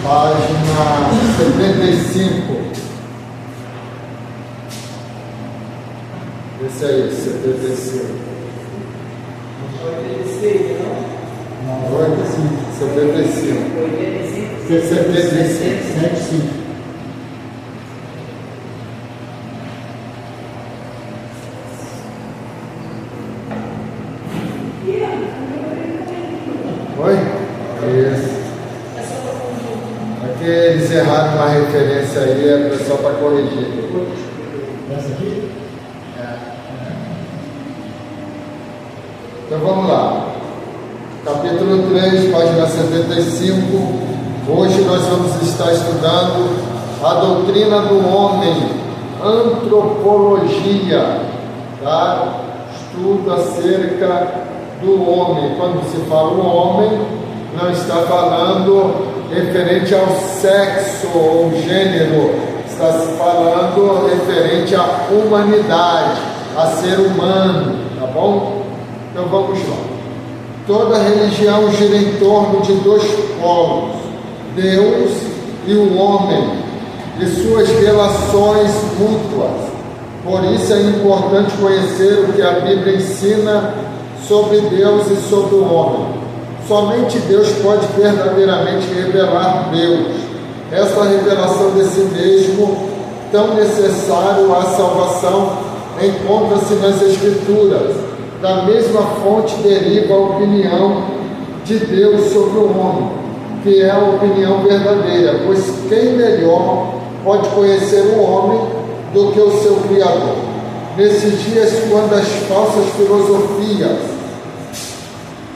Página 75. Esse aí, 75. Não, 75. 75. Oi? Isso. Aqui eles erraram uma referência aí, é só para corrigir. Essa aqui? Então vamos lá. Capítulo 3, página 75. Hoje nós vamos estar estudando a doutrina do homem, antropologia, tá? Estudo acerca do homem. Quando se fala o homem, não está falando referente ao sexo ou gênero, está se falando referente à humanidade, a ser humano, tá bom? Então vamos lá. Toda religião gira em torno de dois polos, Deus e o homem, e suas relações mútuas. Por isso é importante conhecer o que a Bíblia ensina sobre Deus e sobre o homem. Somente Deus pode verdadeiramente revelar Deus. Essa revelação de si mesmo, tão necessário à salvação, encontra-se nas Escrituras. Da mesma fonte deriva a opinião de Deus sobre o homem, que é a opinião verdadeira, pois quem melhor pode conhecer o homem do que o seu Criador? Nesses dias, quando as falsas filosofias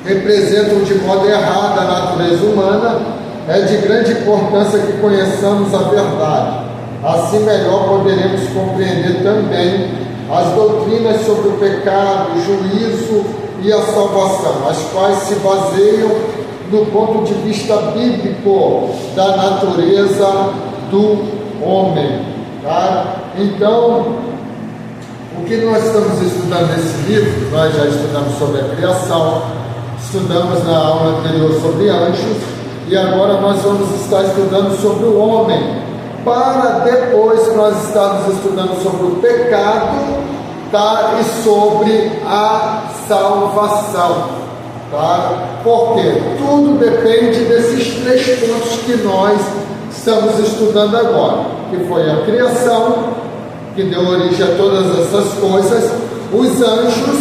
representam de modo errado a natureza humana, é de grande importância que conheçamos a verdade. Assim, melhor poderemos compreender também as doutrinas sobre o pecado, o juízo e a salvação, as quais se baseiam no ponto de vista bíblico da natureza do homem. Tá? Então, o que nós estamos estudando nesse livro, nós já estudamos sobre a criação, estudamos na aula anterior sobre anjos, e agora nós vamos estar estudando sobre o homem, para depois nós estarmos estudando sobre o pecado, tá? E sobre a salvação, tá? Porque tudo depende desses três pontos que nós estamos estudando agora, que foi a criação, que deu origem a todas essas coisas, os anjos,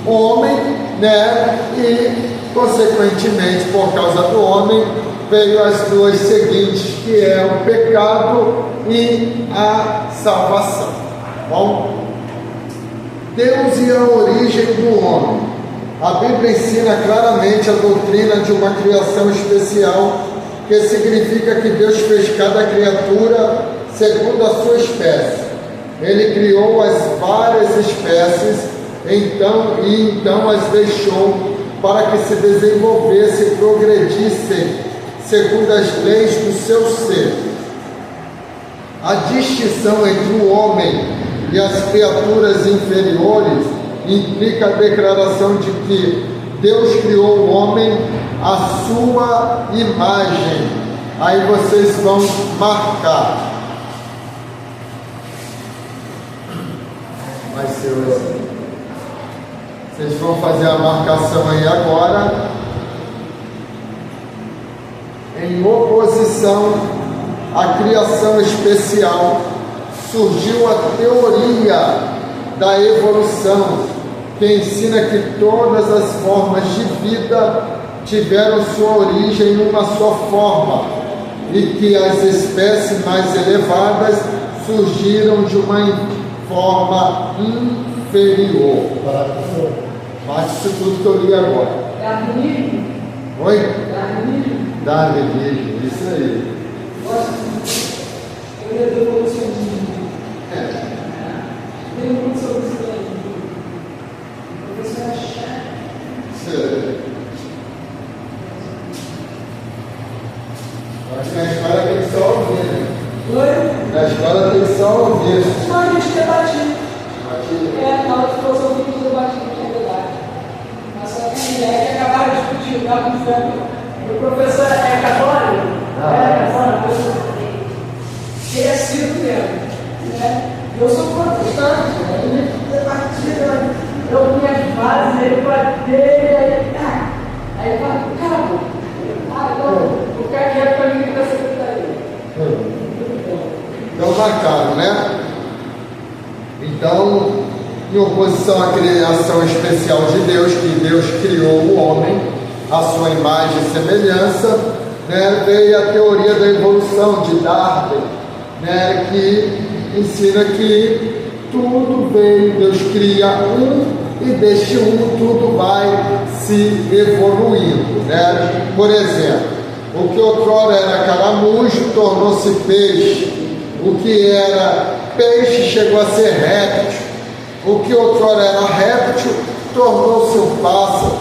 o homem, né? E consequentemente, por causa do homem, veio as duas seguintes, que é o pecado e a salvação. Bom, Deus e a origem do homem. A Bíblia ensina claramente a doutrina de uma criação especial, que significa que Deus fez cada criatura segundo a sua espécie. Ele criou as várias espécies, então as deixou para que se desenvolvessem e progredissem segundo as leis do seu ser. A distinção entre o homem e as criaturas inferiores implica a declaração de que Deus criou o homem à sua imagem. Aí vocês vão marcar. Vai ser assim. Vocês vão fazer a marcação aí agora. Em oposição à criação especial, surgiu a teoria da evolução, que ensina que todas as formas de vida tiveram sua origem em uma só forma e que as espécies mais elevadas surgiram de uma forma inferior. Mate isso tudo que eu li agora. Darwinismo? Oi? Darwinismo? Darwinismo, isso aí. Eu ia ter evolucionismo. Tem muito sobre isso aí. O professor é chato. Sério. Acho que na escola tem que só ouvir, né? Oi? Na escola tem que só ouvir. Não, a gente debatia. Aqui. Na hora que fosse ouvir, a gente debatia, não tinha debate. Mas só que a ideia é que acabaram discutindo, tá? O professor é católico? marcaram, né? Então, em oposição à criação especial de Deus, que Deus criou o homem à sua imagem e semelhança, né, veio a teoria da evolução de Darwin, né, que ensina que tudo veio, Deus cria e deste tudo vai se evoluindo, né? Por exemplo, o que outrora era caramujo tornou-se peixe, o que era peixe chegou a ser réptil, o que outrora era réptil tornou-se um pássaro,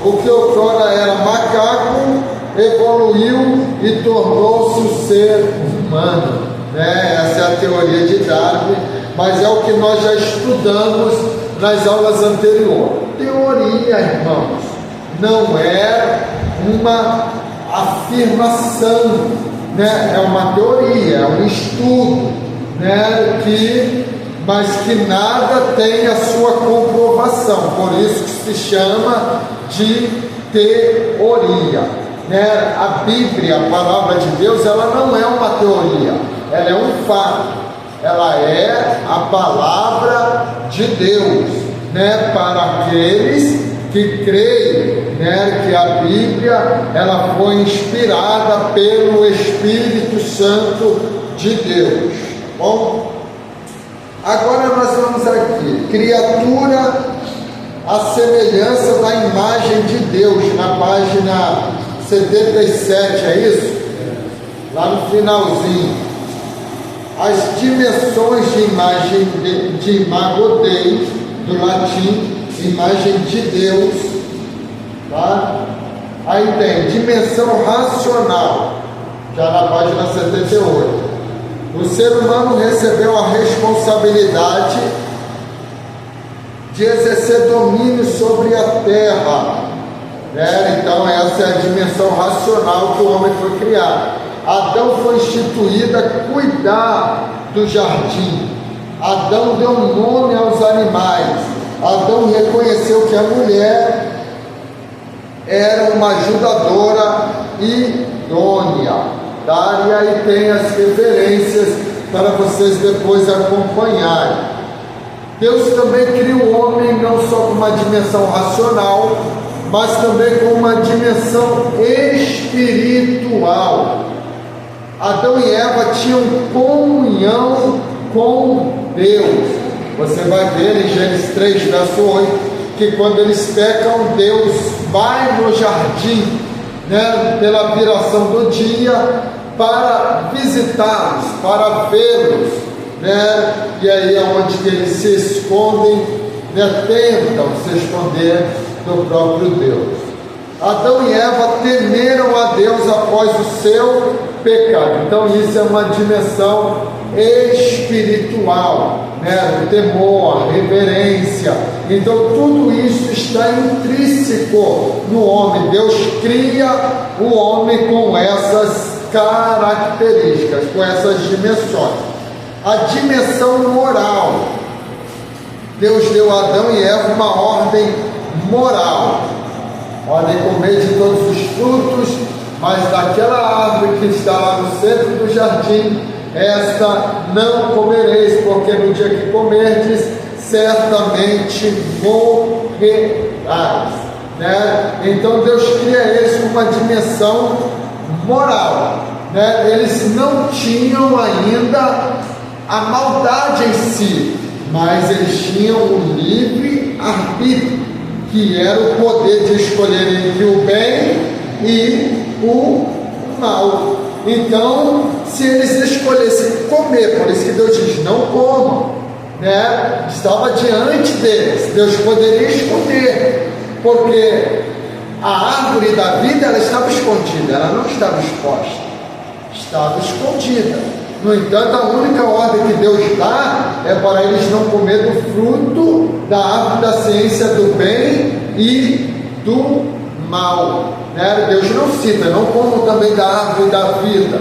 o que outrora era macaco evoluiu e tornou-se o ser humano, né? Essa é a teoria de Darwin, mas é o que nós já estudamos nas aulas anteriores. Teoria, irmãos, não é uma afirmação, né? É uma teoria, é um estudo, né? Mas que nada tem a sua comprovação, por isso que se chama de teoria, né? A Bíblia, a palavra de Deus, ela não é uma teoria, ela é um fato, ela é a palavra de Deus, né? Para aqueles que creem, né? Que a Bíblia ela foi inspirada pelo Espírito Santo de Deus. Bom, agora nós vamos aqui, criatura à semelhança da imagem de Deus, na página 77, é isso? Lá no finalzinho. As dimensões de imagem de imago Dei, do latim, imagem de Deus, tá? Aí tem dimensão racional, já na página 78. O ser humano recebeu a responsabilidade de exercer domínio sobre a terra, né? Então essa é a dimensão racional que o homem foi criado. Adão foi instituído a cuidar do jardim. Adão deu nome aos animais. Adão reconheceu que a mulher era uma ajudadora idônea, tá? E aí tem as referências para vocês depois acompanharem. Deus também cria o homem não só com uma dimensão racional, mas também com uma dimensão espiritual. Adão e Eva tinham comunhão com Deus. Você vai ver em Gênesis 3, verso 8, que quando eles pecam, Deus vai no jardim, né, pela viração do dia, para visitá-los, para vê-los, né? E aí é onde que eles se escondem, né, tentam se esconder do próprio Deus. Adão e Eva temeram a Deus após o seu pecado. Então isso é uma dimensão espiritual, né? O temor, a reverência. Então tudo isso está intrínseco no homem. Deus cria o homem com essas características, com essas dimensões. A dimensão moral. Deus deu a Adão e Eva uma ordem moral. Podem comer de todos os frutos, mas daquela árvore que está lá no centro do jardim, esta não comereis, porque no dia que comerdes, certamente morrerás, né? Então Deus cria eles com uma dimensão moral, né? Eles não tinham ainda a maldade em si, mas eles tinham o livre arbítrio, que era o poder de escolher entre o bem e o mal. Então, se eles escolhessem comer, por isso que Deus diz, não comam, né? Estava diante deles, Deus poderia esconder, porque a árvore da vida, ela estava escondida, ela não estava exposta, estava escondida. No entanto, a única ordem que Deus dá é para eles não comer do fruto da árvore da ciência do bem e do mal, né? Deus não cita, não comam também da árvore da vida,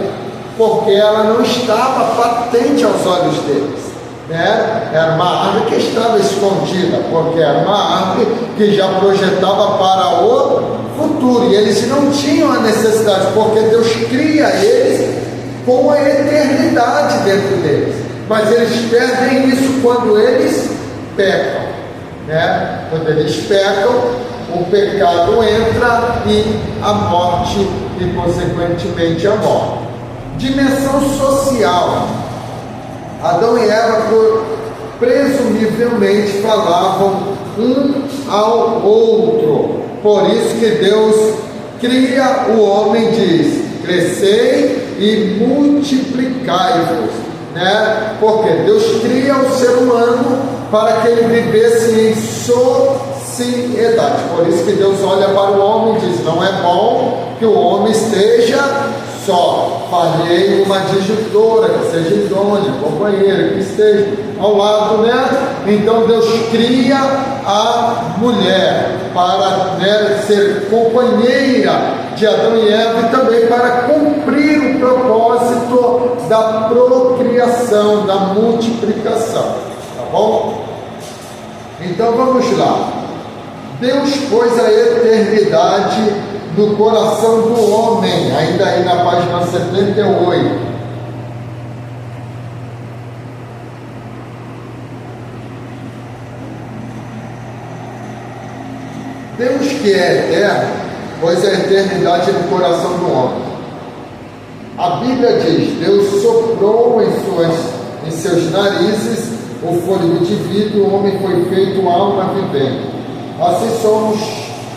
porque ela não estava patente aos olhos deles, né? Era uma árvore que estava escondida, porque era uma árvore que já projetava para o futuro, e eles não tinham a necessidade, porque Deus cria eles com a eternidade dentro deles. mas eles perdem isso quando eles pecam, né? Quando eles pecam, o pecado entra e a morte, e consequentemente a morte. Dimensão social. Adão e Eva presumivelmente falavam um ao outro. Por isso que Deus cria o homem, diz: crescei e multiplicai-vos, né? Porque Deus cria o ser humano para que ele vivesse em sociedade. Por isso que Deus olha para o homem e diz: não é bom que o homem esteja só. Falhei uma disjuntora, que seja idônea, companheira, que esteja ao lado, né? Então Deus cria a mulher para, né, ser companheira de Adão e Eva, e também para cumprir o propósito da procriação, da multiplicação, tá bom? Então vamos lá. Deus pôs a eternidade no coração do homem, ainda aí na página 78. Deus que é eterno, pôs a eternidade no coração do homem. A Bíblia diz: Deus soprou em seus narizes o fôlego de vida, e o homem foi feito alma vivente. Assim somos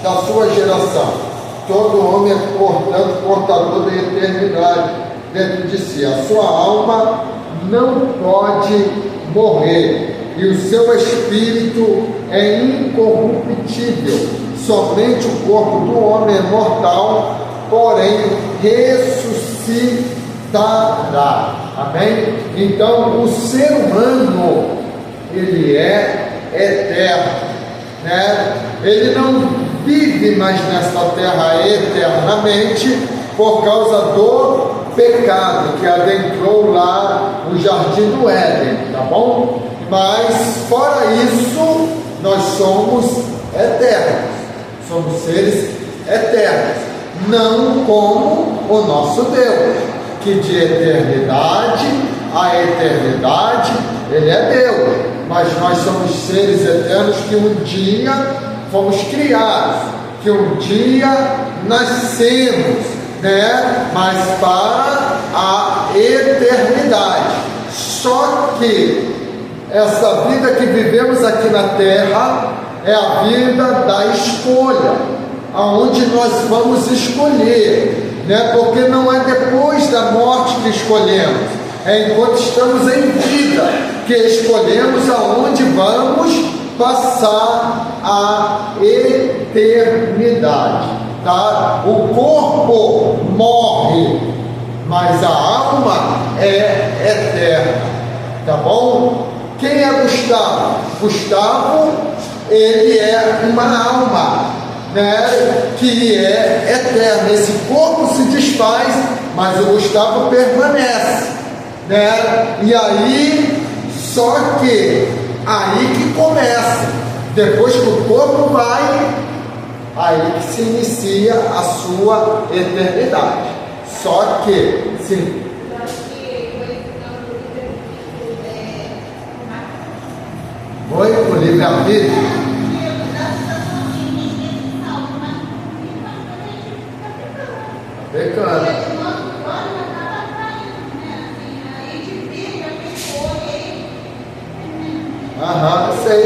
da sua geração. Todo homem é, portanto, portador da eternidade dentro de si. A sua alma não pode morrer, e o seu espírito é incorruptível. Somente o corpo do homem é mortal, porém ressuscitará. Amém? Então, o ser humano, ele é eterno, né? Ele não vive mais nesta terra eternamente por causa do pecado que adentrou lá no jardim do Éden, tá bom? Mas fora isso, nós somos eternos, somos seres eternos, não como o nosso Deus, que de eternidade a eternidade ele é Deus, mas nós somos seres eternos que um dia fomos criados, que um dia nascemos, né? Mas para a eternidade. Só que essa vida que vivemos aqui na terra é a vida da escolha, aonde nós vamos escolher, né? Porque não é depois da morte que escolhemos, é enquanto estamos em vida que escolhemos aonde vamos passar a eternidade, tá? O corpo morre, mas a alma é eterna, tá bom? Quem é Gustavo? Gustavo, ele é uma alma, né, que é eterna. Esse corpo se desfaz, mas o Gustavo permanece, né? E aí, só que aí que começa, depois que o corpo vai, aí que se inicia a sua eternidade. Só que, sim. Foi o livre-arbítrio? Pecando. Aham, sei.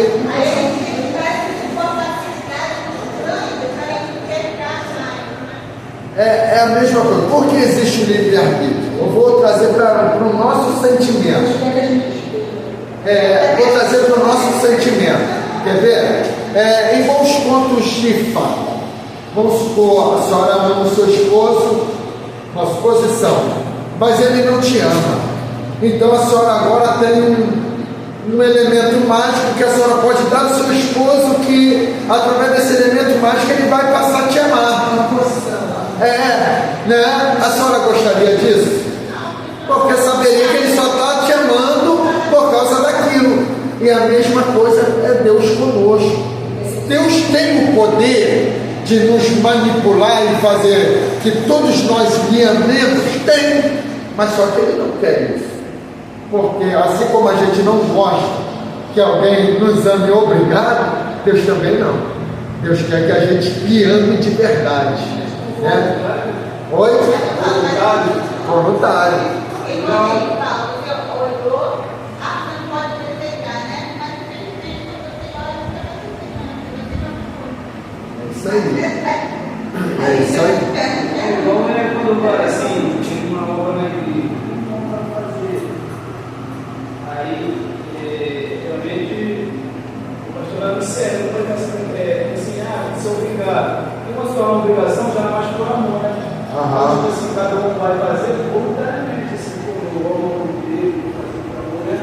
É a mesma coisa. Por que existe o livre-arbítrio? Eu vou trazer para o nosso sentimento. Vou trazer para o nosso sentimento. Quer ver? Em bons pontos de fala. Vamos supor, a senhora ama o seu esposo, uma suposição, mas ele não te ama. Então a senhora agora tem um elemento mágico que a senhora pode dar ao seu esposo, que através desse elemento mágico ele vai passar a te amar. Né? A senhora gostaria disso? Porque saberia que ele só está te amando por causa daquilo. E a mesma coisa é Deus conosco. Deus tem o poder de nos manipular e fazer que todos nós lhe amemos? Tem, mas só que ele não quer isso. Porque assim como a gente não gosta que alguém nos ame obrigado, Deus também não. Deus quer que a gente lhe ame de verdade. Né? Oi? Voluntário. Voluntário. É isso aí. É isso aí. Igual quando assim, tinha uma obra na igreja, não dá para fazer. Aí, realmente, o pastor lá me serve, não pode assim, se obrigar. Tem uma só obrigação, já mais por amor, né? Tipo assim, cada um vai fazer voluntariamente, assim, como o amor dele, fazer por amor, né?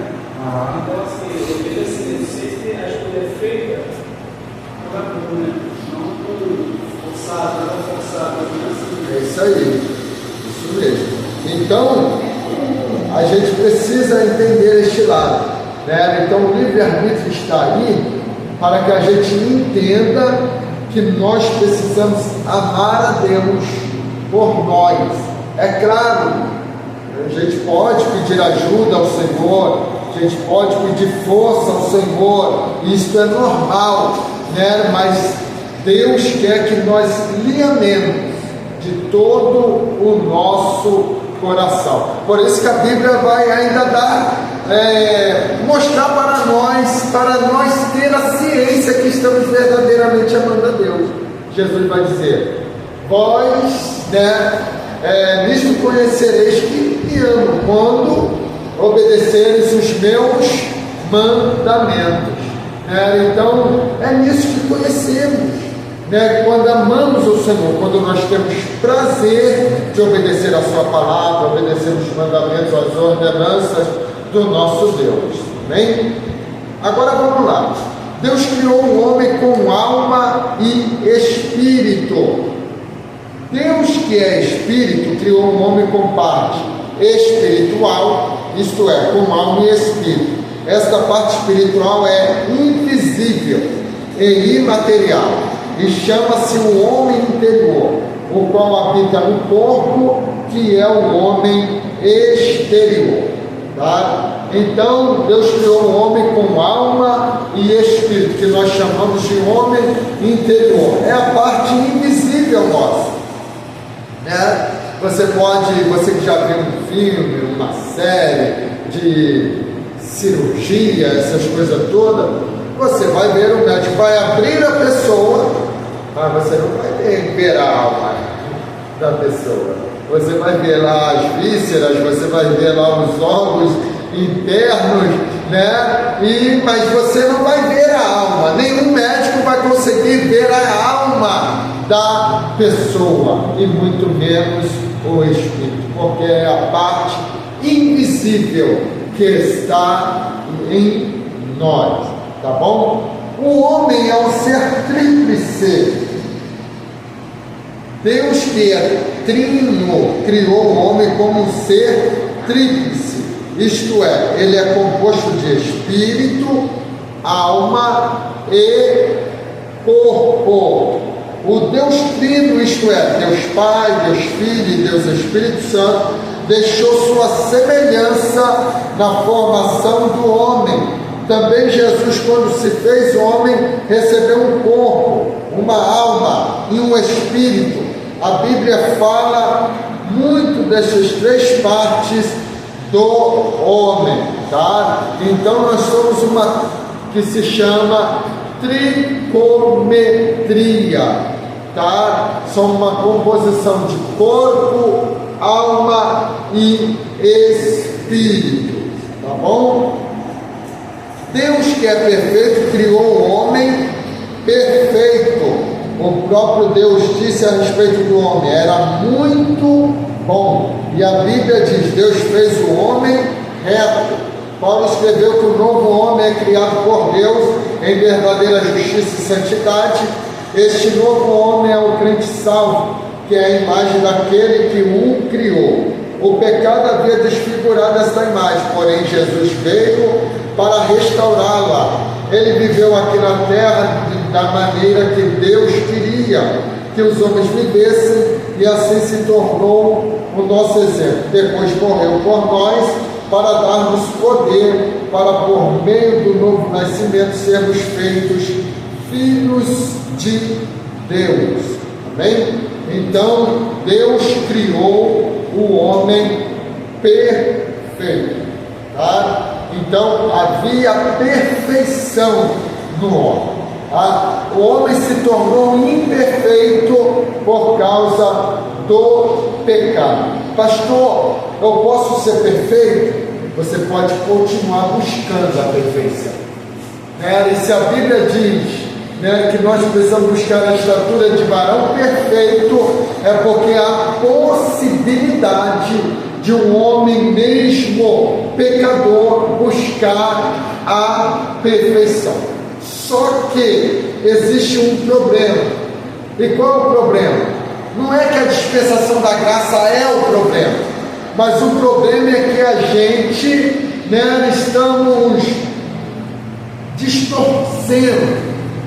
Então, assim, obedecer, sempre a escolha é feita por amor, né? Não por forçado, não forçado, assim. É isso aí, isso mesmo. Então, a gente precisa entender este lado, né? Então, o livre-arbítrio está aí para que a gente entenda que nós precisamos amar a Deus por nós. É claro, a gente pode pedir ajuda ao Senhor, a gente pode pedir força ao Senhor, isso é normal, né? Mas Deus quer que nós lhe amemos de todo o nosso coração. Por isso que a Bíblia vai ainda dar, mostrar para nós ter a ciência que estamos verdadeiramente amando a Deus. Jesus vai dizer: vós, nisto conhecereis que me amo, quando obedeceres os meus mandamentos. Então, é nisso que conhecemos. Quando amamos o Senhor, quando nós temos prazer de obedecer a sua palavra, obedecer os mandamentos, as ordenanças do nosso Deus. Amém? Agora vamos lá. Deus criou o homem com alma e espírito. Deus, que é espírito, criou o homem com parte espiritual, isto é, com alma e espírito. Esta parte espiritual é invisível e imaterial e chama-se o homem interior, o qual habita no corpo, que é o homem exterior. Tá? Então, Deus criou o homem com alma e espírito, que nós chamamos de homem interior. É a parte invisível nossa. Você que já viu um filme, uma série de cirurgia, essas coisas todas, você vai ver, o médico vai abrir a pessoa, mas você não vai ver a alma da pessoa. Você vai ver lá as vísceras, você vai ver lá os órgãos internos, mas você não vai ver a alma. Nenhum médico vai conseguir ver a alma da pessoa, e muito menos o espírito, porque é a parte invisível que está em nós. Tá bom? O homem é um ser tríplice. Deus, que é trino, criou o homem como um ser tríplice. Isto é, ele é composto de espírito, alma e corpo. O Deus trino, isto é, Deus Pai, Deus Filho e Deus Espírito Santo, deixou sua semelhança na formação do homem. Também Jesus, quando se fez homem, recebeu um corpo, uma alma e um espírito. A Bíblia fala muito dessas três partes do homem, tá? Então nós somos uma que se chama tricometria, tá? Somos uma composição de corpo, alma e espírito, tá bom? Deus, que é perfeito, criou o homem perfeito. O próprio Deus disse a respeito do homem: era muito bom. E a Bíblia diz: Deus fez o homem reto. Paulo escreveu que o novo homem é criado por Deus em verdadeira justiça e santidade. Este novo homem é o crente salvo, que é a imagem daquele que o criou. O pecado havia desfigurado essa imagem, porém Jesus veio para restaurá-la. Ele viveu aqui na terra da maneira que Deus queria que os homens vivessem, e assim se tornou o nosso exemplo. Depois morreu por nós para dar-nos poder, para por meio do novo nascimento sermos feitos filhos de Deus. Amém? Então, Deus criou o homem perfeito. Tá? Então, havia perfeição no homem. Tá? O homem se tornou imperfeito por causa do pecado. Pastor, eu posso ser perfeito? Você pode continuar buscando a perfeição. E se a Bíblia diz que nós precisamos buscar a estatura de varão perfeito, é porque há possibilidade de um homem mesmo pecador buscar a perfeição. Só que existe um problema. E qual é o problema? Não é que a dispensação da graça é o problema, mas o problema é que a gente estamos distorcendo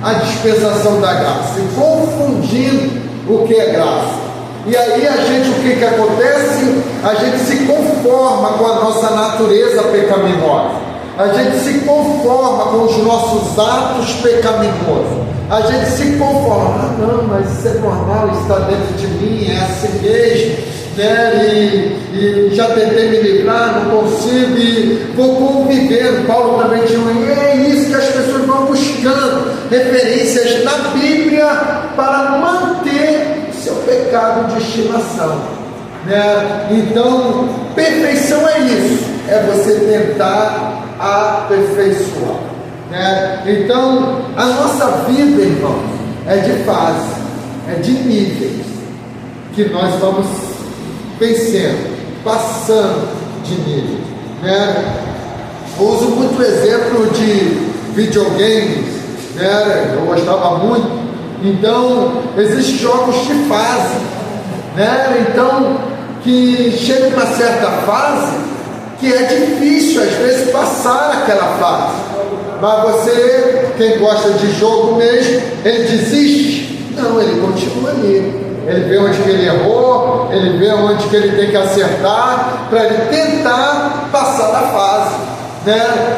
a dispensação da graça e confundindo o que é graça. E aí o que acontece? A gente se conforma com a nossa natureza pecaminosa, a gente se conforma com os nossos atos pecaminosos, a gente se conforma, não, mas isso é normal, isso está dentro de mim, é assim mesmo, e já tentei me livrar, não consigo, e vou convivendo. Paulo também tinha é isso que as pessoas vão buscando referências na Bíblia para manter o seu pecado de estimação, Então, perfeição é isso, é você tentar aperfeiçoar, Então, a nossa vida, irmãos, é de fase, é de níveis que nós vamos vencendo, passando de nível, Eu uso muito exemplo de videogames, Eu gostava muito. Então, existem jogos de fase, Então, que chega uma certa fase que é difícil às vezes passar aquela fase, mas você, quem gosta de jogo mesmo, ele desiste? Não, ele continua ali. Ele vê onde que ele errou, ele vê onde que ele tem que acertar, para ele tentar passar da fase,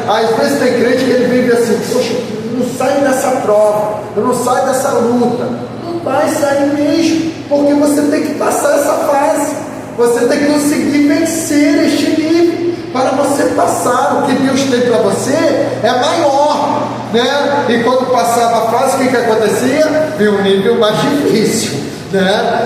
Às vezes tem crente que ele vive assim, poxa, eu não saio dessa prova, eu não saio dessa luta. Não vai sair mesmo, porque você tem que passar essa fase, você tem que conseguir vencer este nível, para você passar. O que Deus tem para você é maior, E quando passava a fase, o que acontecia? Vinha um nível mais difícil,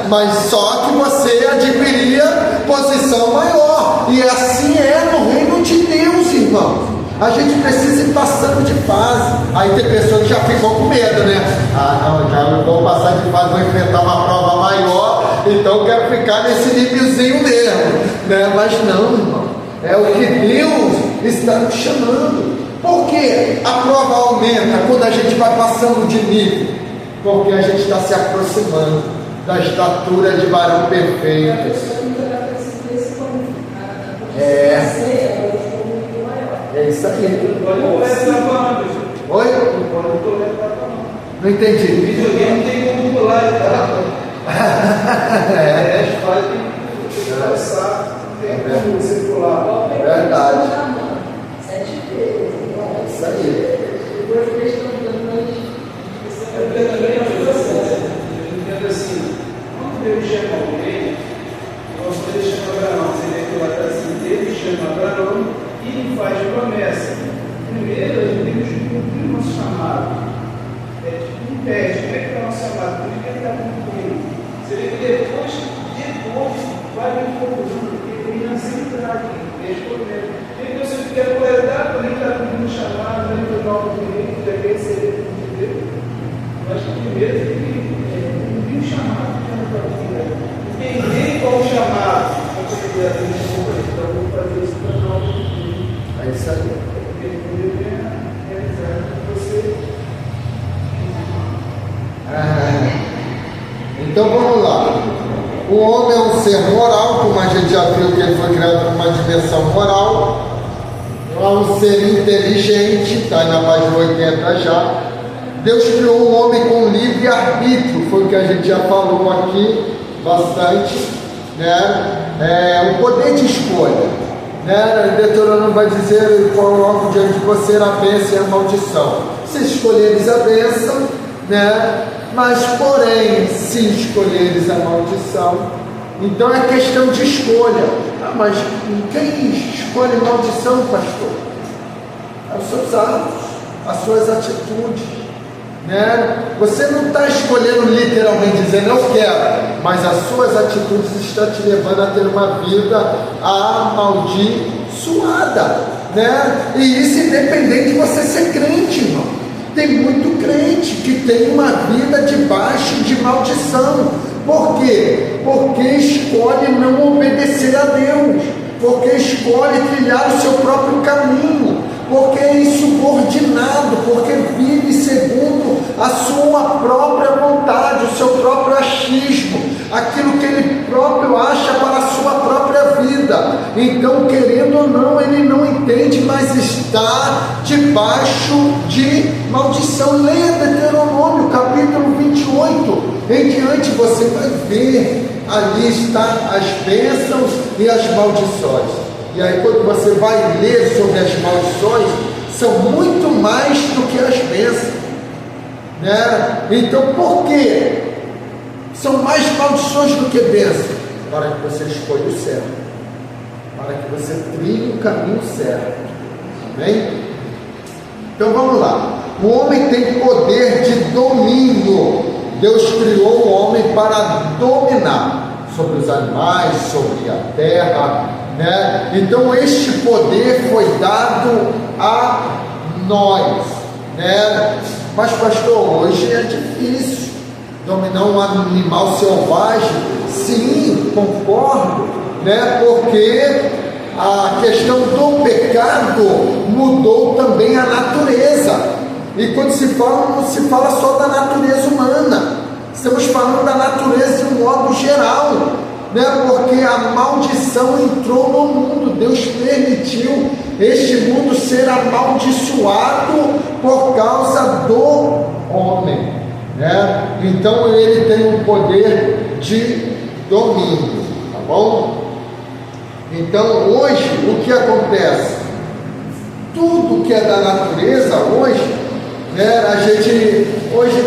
Mas só que você adquiria posição maior, e assim é no reino de Deus, irmãos. A gente precisa ir passando de fase. Aí tem pessoas que já ficam com medo, não, já não vou passar de fase, vou enfrentar uma prova maior, então eu quero ficar nesse nívelzinho mesmo, Mas não, irmão, é o que Deus está nos chamando. Por quê? A prova aumenta quando a gente vai passando de nível, porque a gente está se aproximando da estatura de varão perfeito. É isso aí. Oi? Não entendi. Videogame tem como pular e tal. Tem como você pular. Verdade. É isso aí. Eu assim, quando Deus chama alguém, quando Deus chama Abraão, você vê que lá está assim, Deus chama Abraão e lhe faz promessa. Primeiro, a gente tem que cumprir o nosso chamado. É tipo um teste, como é que é o nosso chamado? Como é que ele está cumprindo? Você vê que depois vai vir conclusão, porque ele não sempre está aqui, desde o primeiro. Então, se você quer coletar, também está cumprindo o chamado, também está dando o direito, já quer ser de Deus. Mas primeiro tem que cumprir o chamado que está na vida. Entender qual o chamado. Então, vou fazer isso para nós. É isso aí. Porque ele vem realizar com você. Então vamos lá. O homem é um ser moral, como a gente já viu que ele foi criado com uma dimensão moral. É um ser inteligente, está na página 80 já. Deus criou o homem com livre-arbítrio, foi o que a gente já falou aqui bastante, o poder de escolha. né? Deuteronômio vai dizer: eu coloco diante de você a bênção e a maldição. Se escolheres a bênção, né? Mas porém, se escolheres a maldição, então é questão de escolha. Ah, mas quem escolhe maldição, pastor? Os seus atos, as suas atitudes, né? Você não está escolhendo literalmente dizendo eu quero, mas as suas atitudes estão te levando a ter uma vida amaldiçoada, né? E isso independente de você ser crente, irmão. Tem muito crente que tem uma vida debaixo de maldição. Por quê? Porque escolhe não obedecer a Deus, porque escolhe trilhar o seu próprio caminho, porque é insubordinado, porque vive segundo a sua própria vontade, o seu próprio achismo, aquilo que ele próprio acha para a sua própria vida. Então, querendo ou não, ele não entende, mas está debaixo de maldição. Leia Deuteronômio capítulo 28, em diante você vai ver, ali está as bênçãos e as maldições. E aí quando você vai ler sobre as maldições, são muito mais do que as bênçãos, né? Então por quê? São mais maldições do que bênçãos, para que você escolha o certo, para que você trilhe o caminho certo. Amém? Então vamos lá. O homem tem poder de domínio. Deus criou o homem para dominar sobre os animais, sobre a terra, né? Então este poder foi dado a nós, né? Mas pastor, hoje é difícil dominar um animal selvagem. Sim, concordo, né? Porque a questão do pecado mudou também a natureza. E quando se fala, não se fala só da natureza humana, estamos falando da natureza de um modo geral, né? Porque a maldição entrou no mundo. Deus permitiu este mundo ser amaldiçoado por causa do homem, né? Então ele tem um poder de domínio, tá bom? Então hoje o que acontece? Tudo que é da natureza hoje, né? A gente hoje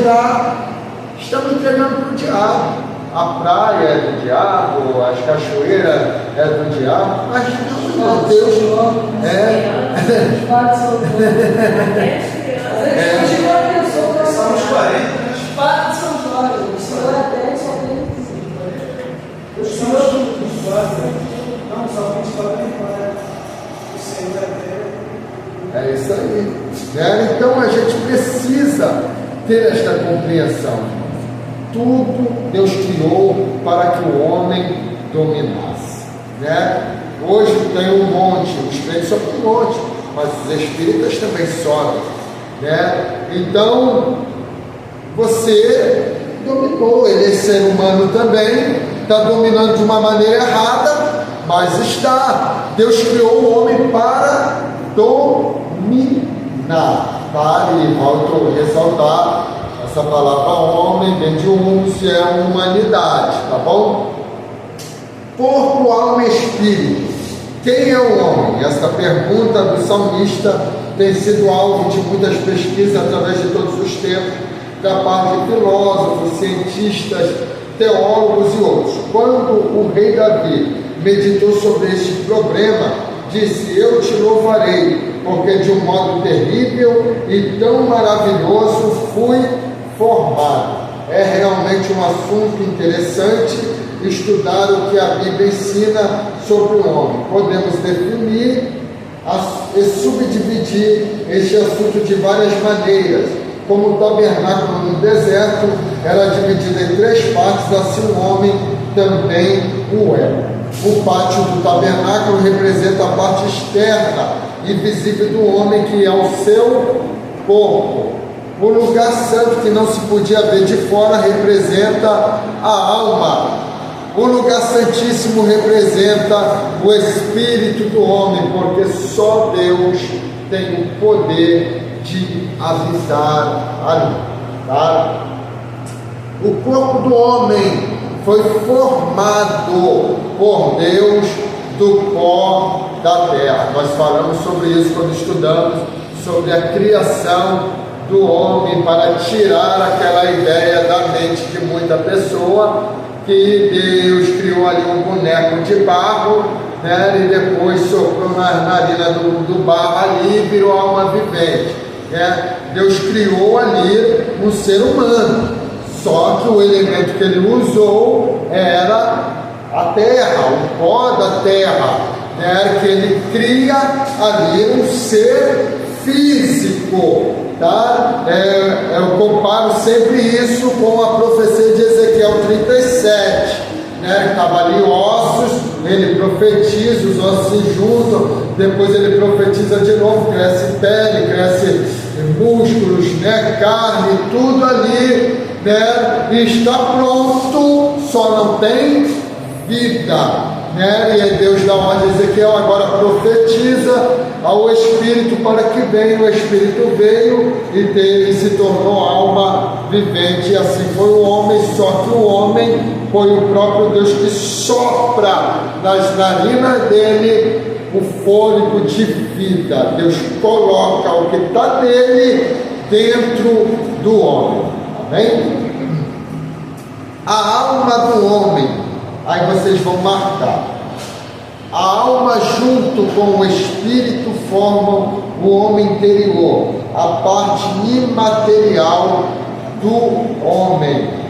estamos entregando para o diabo. A praia é do diabo, as cachoeiras é do diabo, mas não, Deus Somos 40. Quatro são jovens, o Senhor até só tem 25. Os senhores dos quatro, não, só 24 temporadas. O Senhor até. É isso aí, né? Então a gente precisa ter esta compreensão. Tudo Deus criou para que o homem dominasse, né? Hoje tem um monte, os crentes só tem um monte, mas os espíritas também sobem, né? Então você dominou, ele é ser humano também, está dominando de uma maneira errada, mas está. Deus criou o homem para dominar. Vale, volto a ressaltar, essa palavra homem vem de se é humanidade, tá bom? Corpo, alma e espírito. Quem é o homem? Essa pergunta do salmista tem sido alvo de muitas pesquisas através de todos os tempos, da parte de filósofos, cientistas, teólogos e outros. Quando o rei Davi meditou sobre este problema, disse: eu te louvarei, porque de um modo terrível e tão maravilhoso fui formado. É realmente um assunto interessante estudar o que a Bíblia ensina sobre o homem. Podemos definir e subdividir este assunto de várias maneiras. Como o tabernáculo no deserto era dividido em 3 partes, assim o homem também o é. O pátio do tabernáculo representa a parte externa e visível do homem, que é o seu corpo. O lugar santo, que não se podia ver de fora, representa a alma. O lugar santíssimo representa o espírito do homem, porque só Deus tem o poder de habitar ali, tá? O corpo do homem foi formado por Deus do pó da terra. Nós falamos sobre isso quando estudamos sobre a criação do homem, para tirar aquela ideia da mente de muita pessoa que Deus criou ali um boneco de barro, né, e depois soprou na narina do barro ali e virou alma vivente, né? Deus criou ali um ser humano, só que o elemento que ele usou era a terra, o pó da terra, né, que ele cria ali um ser físico, tá? Eu comparo sempre isso com a profecia de Ezequiel 37, né? Estava ali ossos, ele profetiza, os ossos se juntam, depois ele profetiza de novo, cresce pele, cresce músculos, né? Carne, tudo ali, né? E está pronto, só não tem vida, né? E Deus dá ordem a Ezequiel, agora profetiza ao Espírito para que venha. O Espírito veio e dele se tornou alma vivente, e assim foi o homem, só que o homem foi o próprio Deus que sopra nas narinas dele o fôlego de vida. Deus coloca o que está nele dentro do homem, amém? A alma do homem, aí vocês vão marcar. A alma junto com o espírito formam o homem interior, a parte imaterial do homem.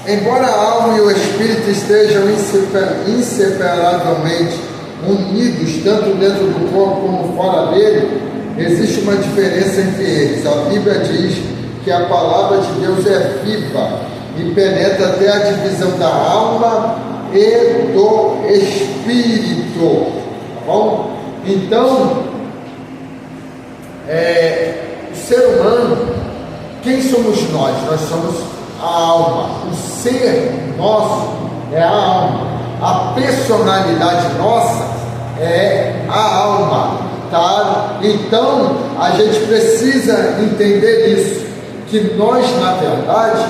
Embora a alma e o espírito estejam inseparavelmente unidos, tanto dentro do corpo como fora dele, existe uma diferença entre eles. A Bíblia diz que a palavra de Deus é viva e penetra até a divisão da alma e do espírito. Tá bom? Então, o ser humano, quem somos nós? Nós somos a alma. O ser nosso é a alma. A personalidade nossa é a alma, tá? Então a gente precisa entender isso, que nós, na verdade,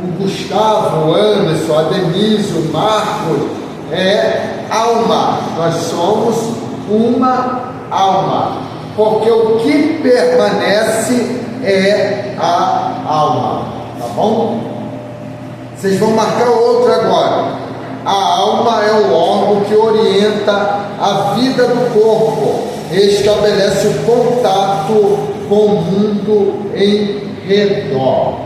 o Gustavo, o Anderson, a Denise, o Marcos, é alma. Nós somos uma alma, porque o que permanece é a alma. Tá bom? Vocês vão marcar outra agora. A alma é o órgão que orienta a vida do corpo, estabelece o contato com o mundo em redor.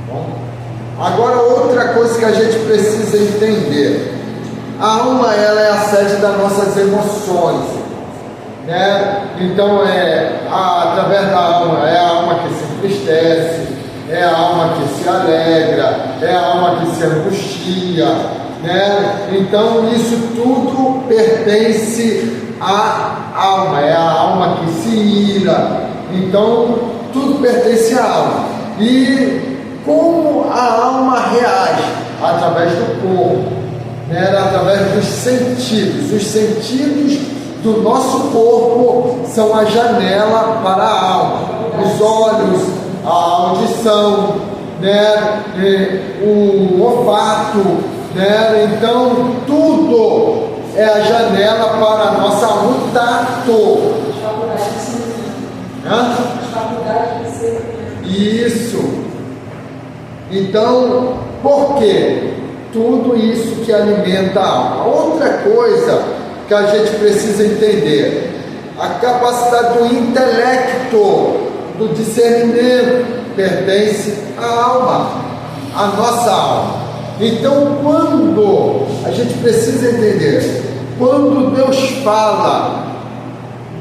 Bom, agora outra coisa que a gente precisa entender. A alma, ela é a sede das nossas emoções, né? Então através da alma, é a alma que se entristece, é a alma que se alegra, é a alma que se angustia, né? Então isso tudo pertence à alma, é a alma que se ira. Então tudo pertence à alma. E como a alma reage? Através do corpo, através dos sentidos. Os sentidos do nosso corpo são a janela para a alma. Os olhos, a audição, o olfato, então tudo é a janela para a nossa alma. O tato. Isso. Então, por quê? Tudo isso que alimenta a alma. Outra coisa que a gente precisa entender, a capacidade do intelecto, do discernimento, pertence à alma, à nossa alma. Então, quando a gente precisa entender, quando Deus fala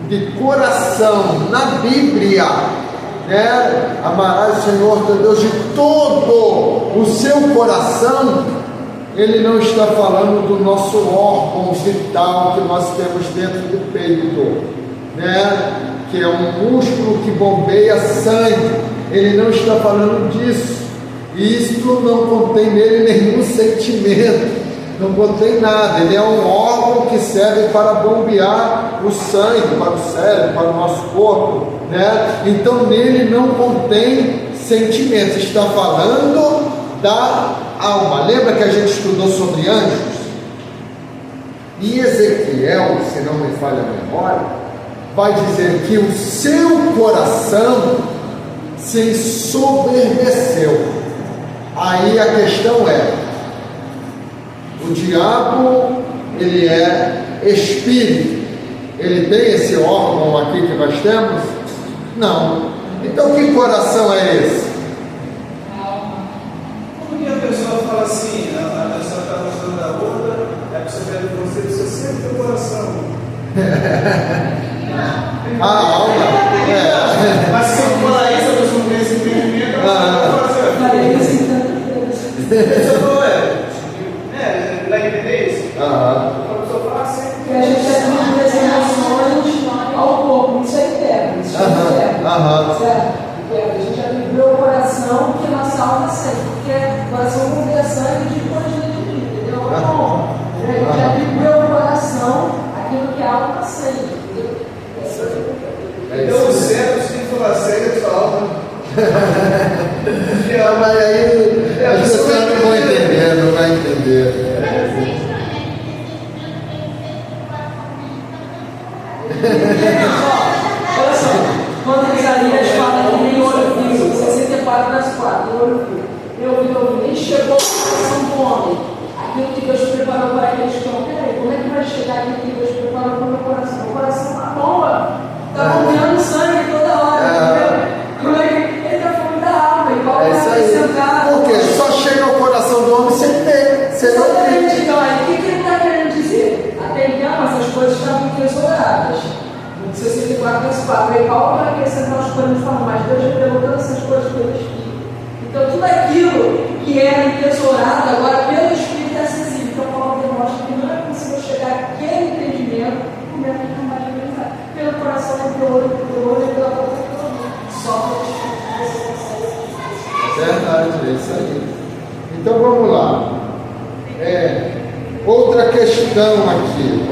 de coração na Bíblia, amarás o Senhor teu Deus de todo o seu coração, Ele não está falando do nosso órgão vital que nós temos dentro do peito, que é um músculo que bombeia sangue. ele não está falando disso. Isto não contém nele nenhum sentimento, não contém nada. Ele é um órgão que serve para bombear o sangue para o cérebro, para o nosso corpo, né? Então nele não contém sentimentos. Está falando da alma. Lembra que a gente estudou sobre anjos? E Ezequiel, se não me falha a memória, vai dizer que o seu coração se ensoberbeceu. Aí a questão é: o diabo, ele é espírito, ele tem esse órgão aqui que nós temos? Não. Então que coração é esse? Como que a pessoa fala assim, a pessoa está mostrando da outra, é que você pede você sempre tem o coração. A alma. Mas se eu falar isso, a pessoa não tem esse entendimento, ela vai fazer. Falei isso então. Você falou, vai entender isso? A pessoa fala assim. Porque a gente atribui as emoções ao corpo, isso é interno, isso é interno, certo? Porque a gente atribui ao coração que a nossa alma sente, porque o coração não sangue de coisa de mim, entendeu? Não. A gente atribui ao coração aquilo que a alma sente, entendeu? Então o certo, se tem que falar sério, é sua alma. Mas aí as pessoas não vão entender, não vai entender. Olha só, quando Isaías fala que nem olho viu, 64 das 4, nem olho viu. Nem chegou ao coração do homem. Aquilo que Deus preparou para aqueles que estão. Peraí, como é que vai chegar aquilo que Deus preparou para o meu coração? O coração está bomba, está bombeando sangue toda hora, entendeu? Como é que ele está falando da alma? Igual É isso aí. Porque só chega ao coração do homem sem ter, sem não ter. Então, aí, o que ele está querendo dizer? Até então, essas coisas estavam tesouradas. No 64 das 4. Aí Paulo vai acrescentar os planos e fala, mas Deus revelou todas essas coisas pelo Espírito. Então, tudo aquilo que era entesourado agora pelo Espírito é acessível. Então, Paulo demonstra que não é possível chegar àquele entendimento como é que não vai realizar. Pelo coração, pelo olho e pela boca, pelo mundo. Só pelo Espírito. Verdade, é isso aí. Então vamos lá. Outra questão aqui.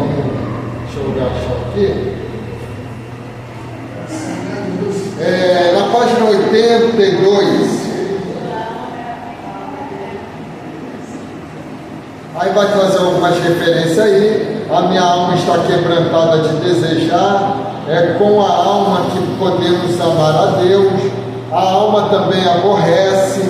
Deixa eu achar aqui. Na página 82. Aí vai trazer algumas referências aí. A minha alma está quebrantada de desejar. É com a alma que podemos amar a Deus. A alma também aborrece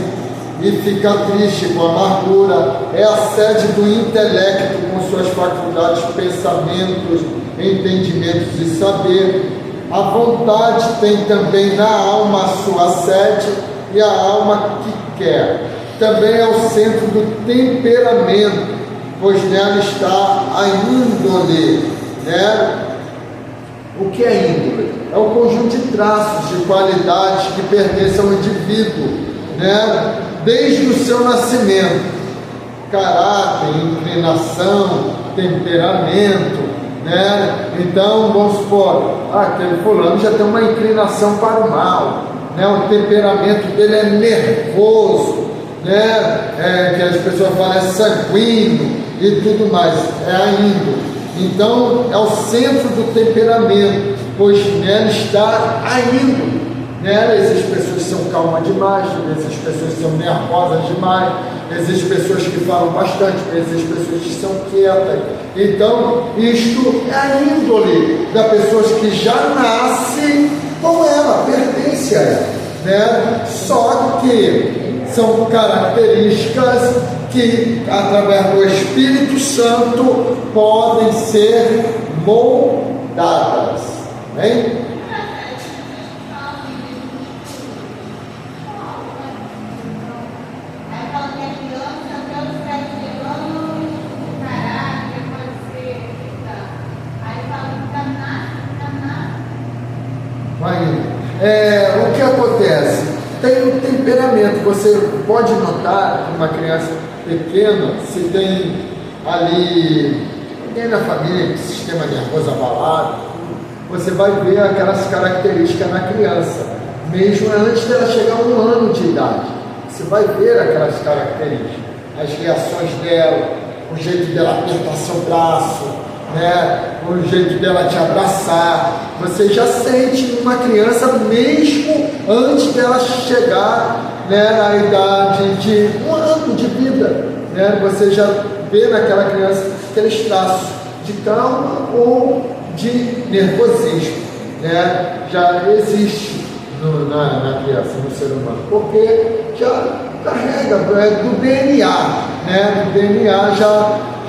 e fica triste com amargura. É a sede do intelecto com suas faculdades, pensamentos, entendimentos e saber. A vontade tem também na alma a sua sede e a alma que quer. Também é o centro do temperamento, pois nela está a índole, né? O que é índole? É um conjunto de traços, de qualidades que pertencem ao indivíduo, né? Desde o seu nascimento. Caráter, inclinação, temperamento, né? Então, vamos supor, aquele fulano já tem uma inclinação para o mal, né? O temperamento dele é nervoso, né? Que as pessoas falam é sanguíneo e tudo mais, é a índole. Então, é o centro do temperamento, pois nela está a índole. Né? Existem pessoas que são calmas demais, existem pessoas que são nervosas demais, existem pessoas que falam bastante, existem pessoas que são quietas. Então, isto é a índole da pessoa que já nasce com ela, pertence a ela. Né? Só que são características que, através do Espírito Santo, podem ser moldadas. Hein? O que acontece? Tem um temperamento. Você pode notar que uma criança pequena, se tem ali alguém na família com sistema nervoso abalado, você vai ver aquelas características na criança. mesmo antes dela chegar a 1 ano de idade. Você vai ver aquelas características, as reações dela, o jeito dela apertar seu braço, né? O jeito dela te abraçar. Você já sente uma criança mesmo antes dela chegar, né, na idade de 1 ano de vida, né? Você já vê naquela criança aqueles traços de calma ou de nervosismo, né? Já existe na criança, no ser humano, porque já carrega do DNA, né? Do DNA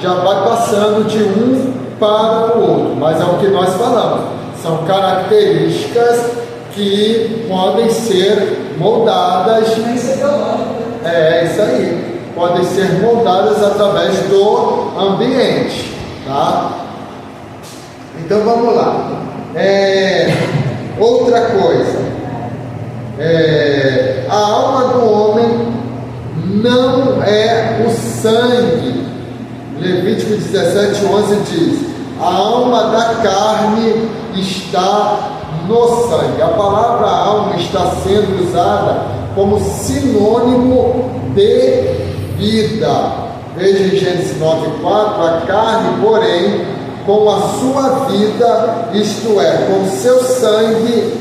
já vai passando de um para o outro, mas é o que nós falamos, são características que podem ser moldadas. É isso aí, podem ser moldadas através do ambiente, tá? Então vamos lá. Outra coisa, a alma do homem não é o sangue. Levítico 17:11 diz: a alma da carne está no sangue. A palavra alma está sendo usada como sinônimo de vida. Veja em Gênesis 9:4: a carne, porém, com a sua vida, isto é, com seu sangue,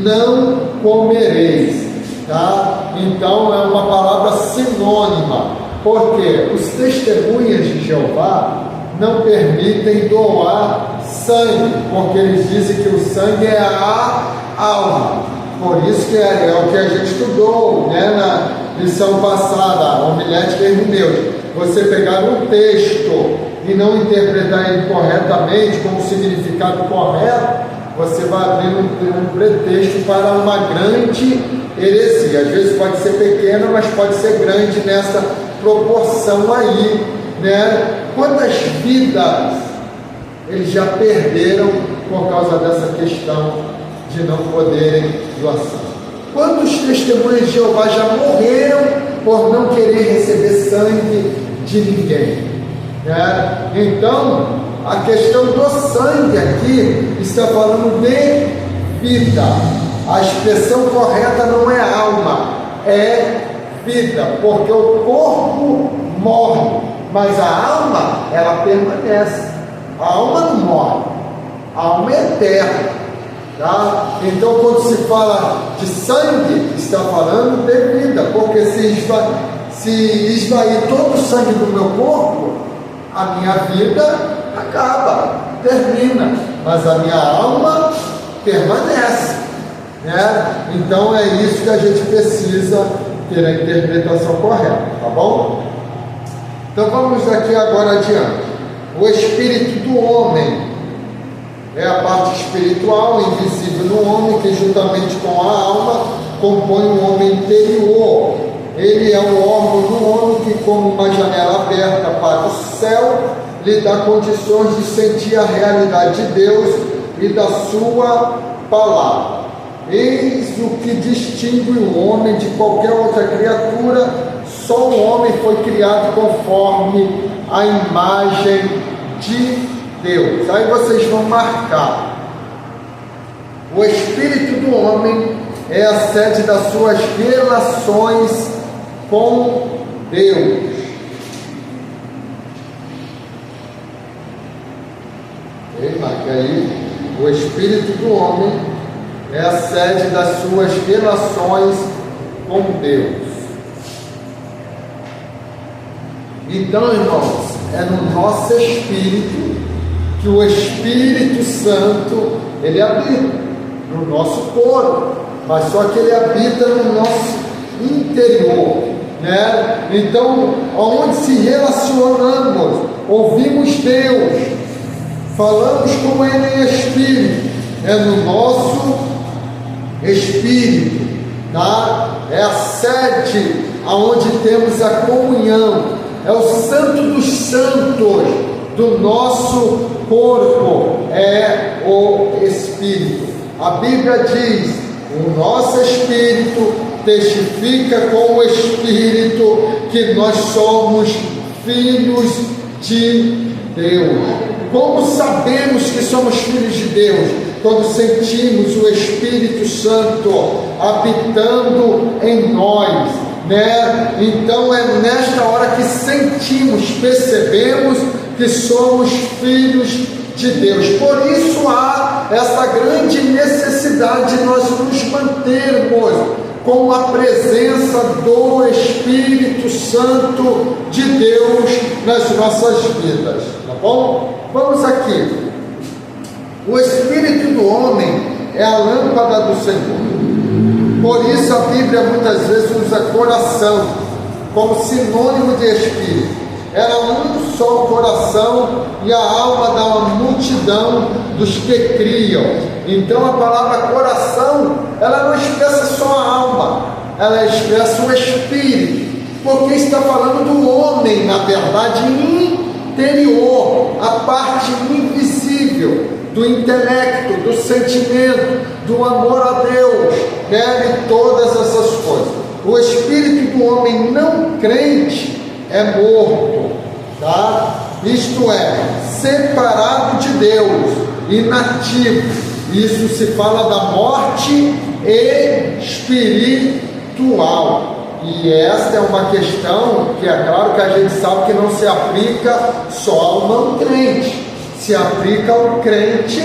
não comereis. Tá? Então é uma palavra sinônima, porque os testemunhas de Jeová não permitem doar sangue, porque eles dizem que o sangue é a alma. Por isso que é o que a gente estudou, né, na lição passada, a homilética hermenêutica. Você pegar um texto e não interpretar ele corretamente, com o significado correto, você vai abrir um pretexto para uma grande heresia. Às vezes pode ser pequena, mas pode ser grande nessa proporção aí, né? Quantas vidas eles já perderam por causa dessa questão de não poderem doar sangue? Quantos testemunhos de Jeová já morreram por não querer receber sangue de ninguém, né? Então, a questão do sangue aqui está falando de vida. A expressão correta não é alma, é vida, porque o corpo morre, mas a alma, ela permanece. A alma não morre, a alma é eterna, tá? Então, quando se fala de sangue, está falando de vida, porque se esvair todo o sangue do meu corpo, a minha vida acaba, termina, mas a minha alma permanece, né? Então é isso que a gente precisa ter a interpretação correta, tá bom? Então vamos aqui agora adiante. O espírito do homem é a parte espiritual, invisível no homem, que juntamente com a alma compõe o homem interior. Ele é um órgão do homem que, como uma janela aberta para o céu, lhe dá condições de sentir a realidade de Deus e da sua palavra. Eis o que distingue o homem de qualquer outra criatura. Só o homem foi criado conforme a imagem de Deus. Aí vocês vão marcar: o espírito do homem é a sede das suas relações com Deus. Marca aí: o espírito do homem é a sede das suas relações com Deus. Então, irmãos, é no nosso espírito que o Espírito Santo, ele habita no nosso corpo, mas só que ele habita no nosso interior, né? Então, onde se relacionamos, ouvimos Deus, falamos com Ele em Espírito, é no nosso Espírito, tá? É a sede aonde temos a comunhão, é o santo dos santos do nosso corpo, é o Espírito. A Bíblia diz: o nosso Espírito testifica com o Espírito que nós somos filhos de Deus. Como sabemos que somos filhos de Deus? quando sentimos o Espírito Santo habitando em nós, né? Então é nesta hora que sentimos, percebemos que somos filhos de Deus. Por isso há essa grande necessidade de nós nos mantermos com a presença do Espírito Santo de Deus nas nossas vidas, tá bom? Vamos aqui. O Espírito do homem é a lâmpada do Senhor. Por isso a Bíblia muitas vezes usa coração como sinônimo de Espírito. Era um só coração e a alma da uma multidão dos que criam. Então a palavra coração, ela não expressa só a alma, ela expressa o Espírito, porque está falando do homem, na verdade, interior, a parte invisível do intelecto, do sentimento, do amor a Deus, né? E todas essas coisas. O espírito do homem não crente é morto, tá? Isto é, separado de Deus, inativo. Isso se fala da morte espiritual. E esta é uma questão que é claro que a gente sabe que não se aplica só ao não crente, se aplica ao crente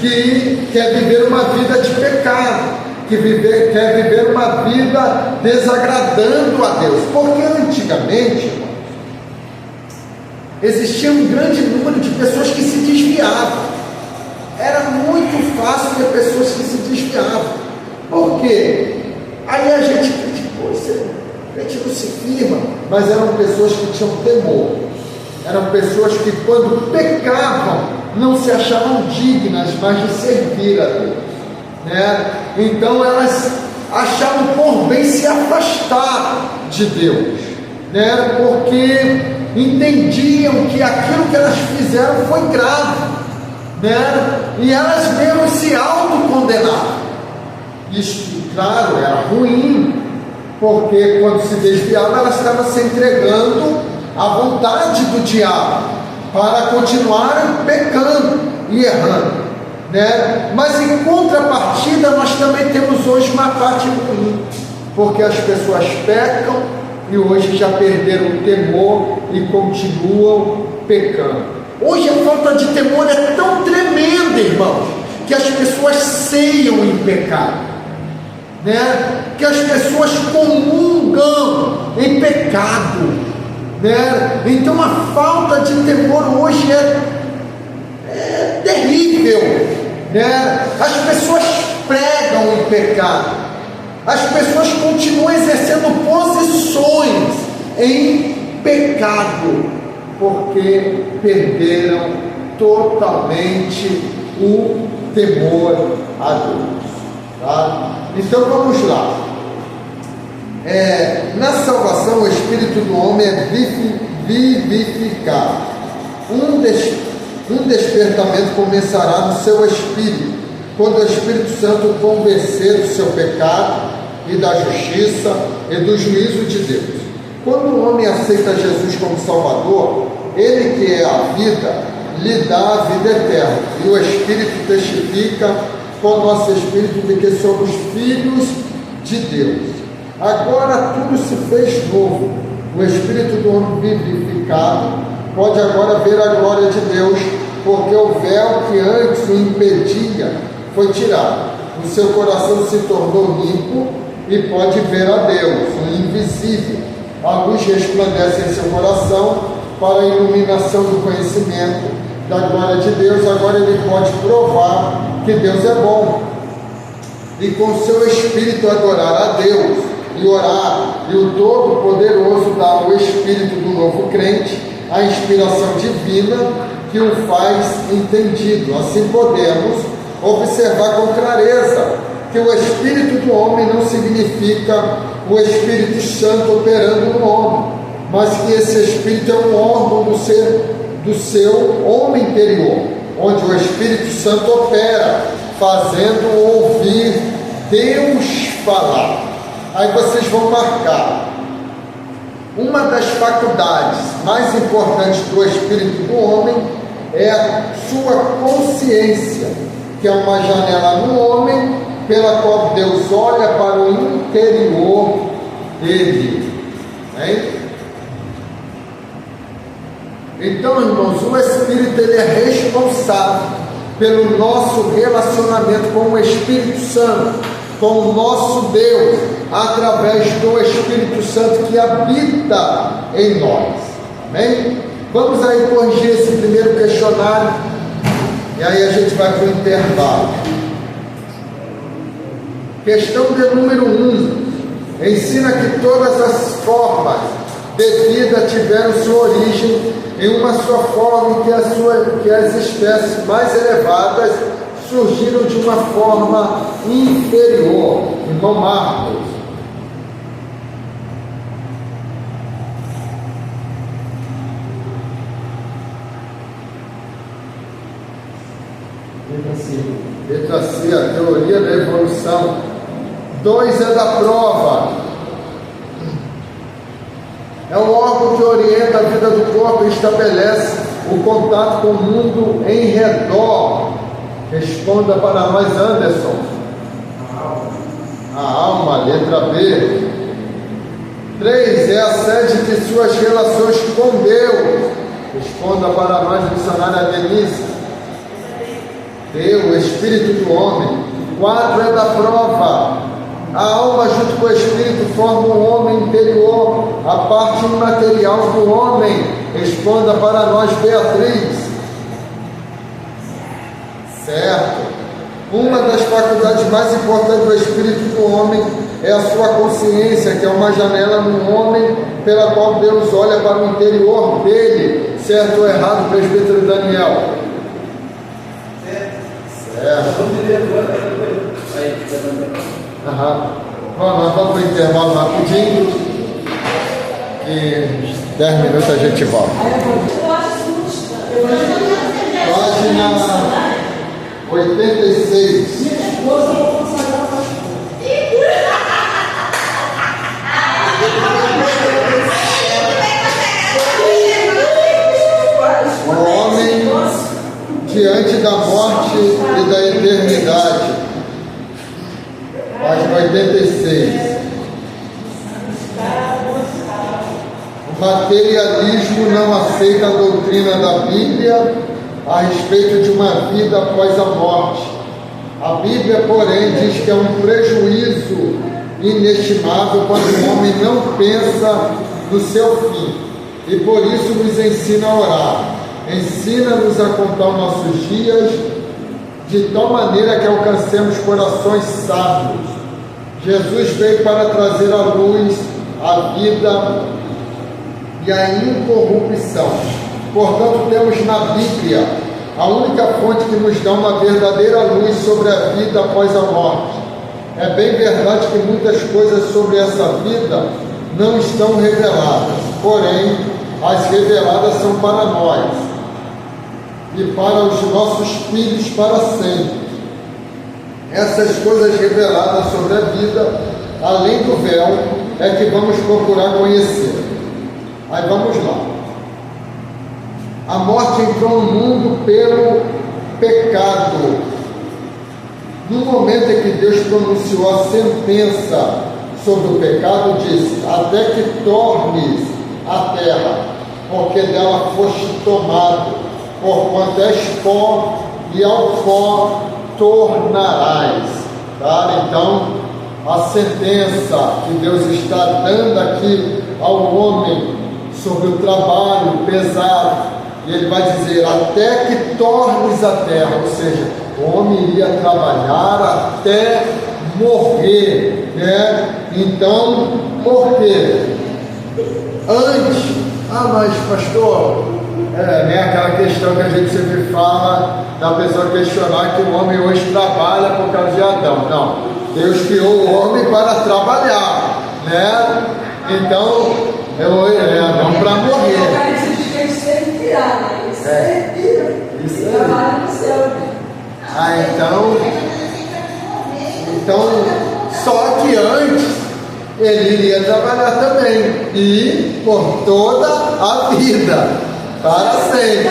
que quer viver uma vida de pecado, que quer viver uma vida desagradando a Deus. Porque antigamente, irmãos, existia um grande número de pessoas que se desviavam. Era muito fácil ter pessoas que se desviavam. Por quê? Aí a gente criticou, a gente não se firma, mas eram pessoas que tinham temor. Eram pessoas que quando pecavam, não se achavam dignas mais de servir a Deus, né? Então elas achavam por bem se afastar de Deus, né? Porque entendiam que aquilo que elas fizeram foi grave, né? E elas mesmo se autocondenavam. Isso, claro, era ruim, porque quando se desviava, elas estavam se entregando à vontade do diabo para continuarem pecando e errando, né? Mas em contrapartida, nós também temos hoje uma parte ruim, porque as pessoas pecam e hoje já perderam o temor e continuam pecando. Hoje a falta de temor é tão tremenda, irmãos, que as pessoas ceiam em pecado, né? Que as pessoas comungam em pecado, né? Então a falta de temor hoje é terrível, né? As pessoas pregam em pecado, as pessoas continuam exercendo posições em pecado, porque perderam totalmente o temor a Deus, tá? Então vamos lá. Na salvação, o espírito do homem é vivificado. Um despertamento começará no seu espírito, quando o Espírito Santo convencer do seu pecado e da justiça e do juízo de Deus. Quando o homem aceita Jesus como Salvador, ele que é a vida, lhe dá a vida eterna, e o Espírito testifica com o nosso espírito de que somos filhos de Deus. Agora tudo se fez novo. O espírito do homem vivificado pode agora ver a glória de Deus, porque o véu que antes o impedia foi tirado. O seu coração se tornou limpo e pode ver a Deus, o invisível. A luz resplandece em seu coração para a iluminação do conhecimento da glória de Deus. Agora ele pode provar que Deus é bom, e com seu espírito adorar a Deus e orar, e o Todo-Poderoso dá ao espírito do novo crente a inspiração divina que o faz entendido. Assim podemos observar com clareza que o espírito do homem não significa o Espírito Santo operando no homem, mas que esse espírito é um órgão do seu homem interior, onde o Espírito Santo opera, fazendo ouvir Deus falar. Aí vocês vão marcar. Uma das faculdades mais importantes do espírito do homem é a sua consciência. que é uma janela no homem, pela qual Deus olha para o interior dele. Hein? Então, irmãos, o Espírito ele é responsável pelo nosso relacionamento com o Espírito Santo, com o nosso Deus, através do Espírito Santo que habita em nós. Amém? Vamos aí corrigir esse primeiro questionário e aí a gente vai para o intervalo. Questão de número 1. Ensina que todas as formas de vida tiveram sua origem em uma só forma e que as espécies mais elevadas surgiram de uma forma inferior. Irmão Marcos. Letra C, a teoria da evolução. 2 é da prova. É um órgão que orienta a vida do corpo e estabelece o contato com o mundo em redor. Responda para nós, Anderson. A alma, letra B. 3 é a sede de suas relações com Deus. Responda para nós, missionária Denise. D, o espírito do homem. 4 é da prova. A alma junto com o espírito forma um homem interior, a parte imaterial do homem. Responda para nós, Beatriz. Certo. Uma das faculdades mais importantes do espírito do homem é a sua consciência, que é uma janela no homem pela qual Deus olha para o interior dele. Certo ou errado, presbítero Daniel? Certo. Bom, nós vamos para o intervalo rapidinho e 10 minutos a gente volta. Página 86. O homem diante da morte e da eternidade. Página 86. O materialismo não aceita a doutrina da Bíblia a respeito de uma vida após a morte. A Bíblia, porém, diz que é um prejuízo inestimável quando o homem não pensa no seu fim, e por isso nos ensina a orar. Ensina-nos a contar os nossos dias de tal maneira que alcancemos corações sábios. Jesus veio para trazer à luz a vida e a incorrupção. Portanto, temos na Bíblia a única fonte que nos dá uma verdadeira luz sobre a vida após a morte. É bem verdade que muitas coisas sobre essa vida não estão reveladas, porém, as reveladas são para nós e para os nossos filhos para sempre. Essas coisas reveladas sobre a vida, além do véu, é que vamos procurar conhecer. Aí vamos lá. A morte entrou no mundo pelo pecado. No momento em que Deus pronunciou a sentença sobre o pecado, disse: até que tornes a terra, porque dela foste tomado, porquanto és pó, e ao pó tornarás. Tá? Então, a sentença que Deus está dando aqui ao homem sobre o trabalho pesado, e ele vai dizer: até que tornes a terra, ou seja, o homem iria trabalhar até morrer, né? Então, por quê? Antes, mas pastor, né, aquela questão que a gente sempre fala, da pessoa questionar que o homem hoje trabalha por causa de Adão. Não, Deus criou o homem para trabalhar, né? Então, não para morrer. Isso aí. Então, só que antes ele iria trabalhar também, e por toda a vida, para sempre.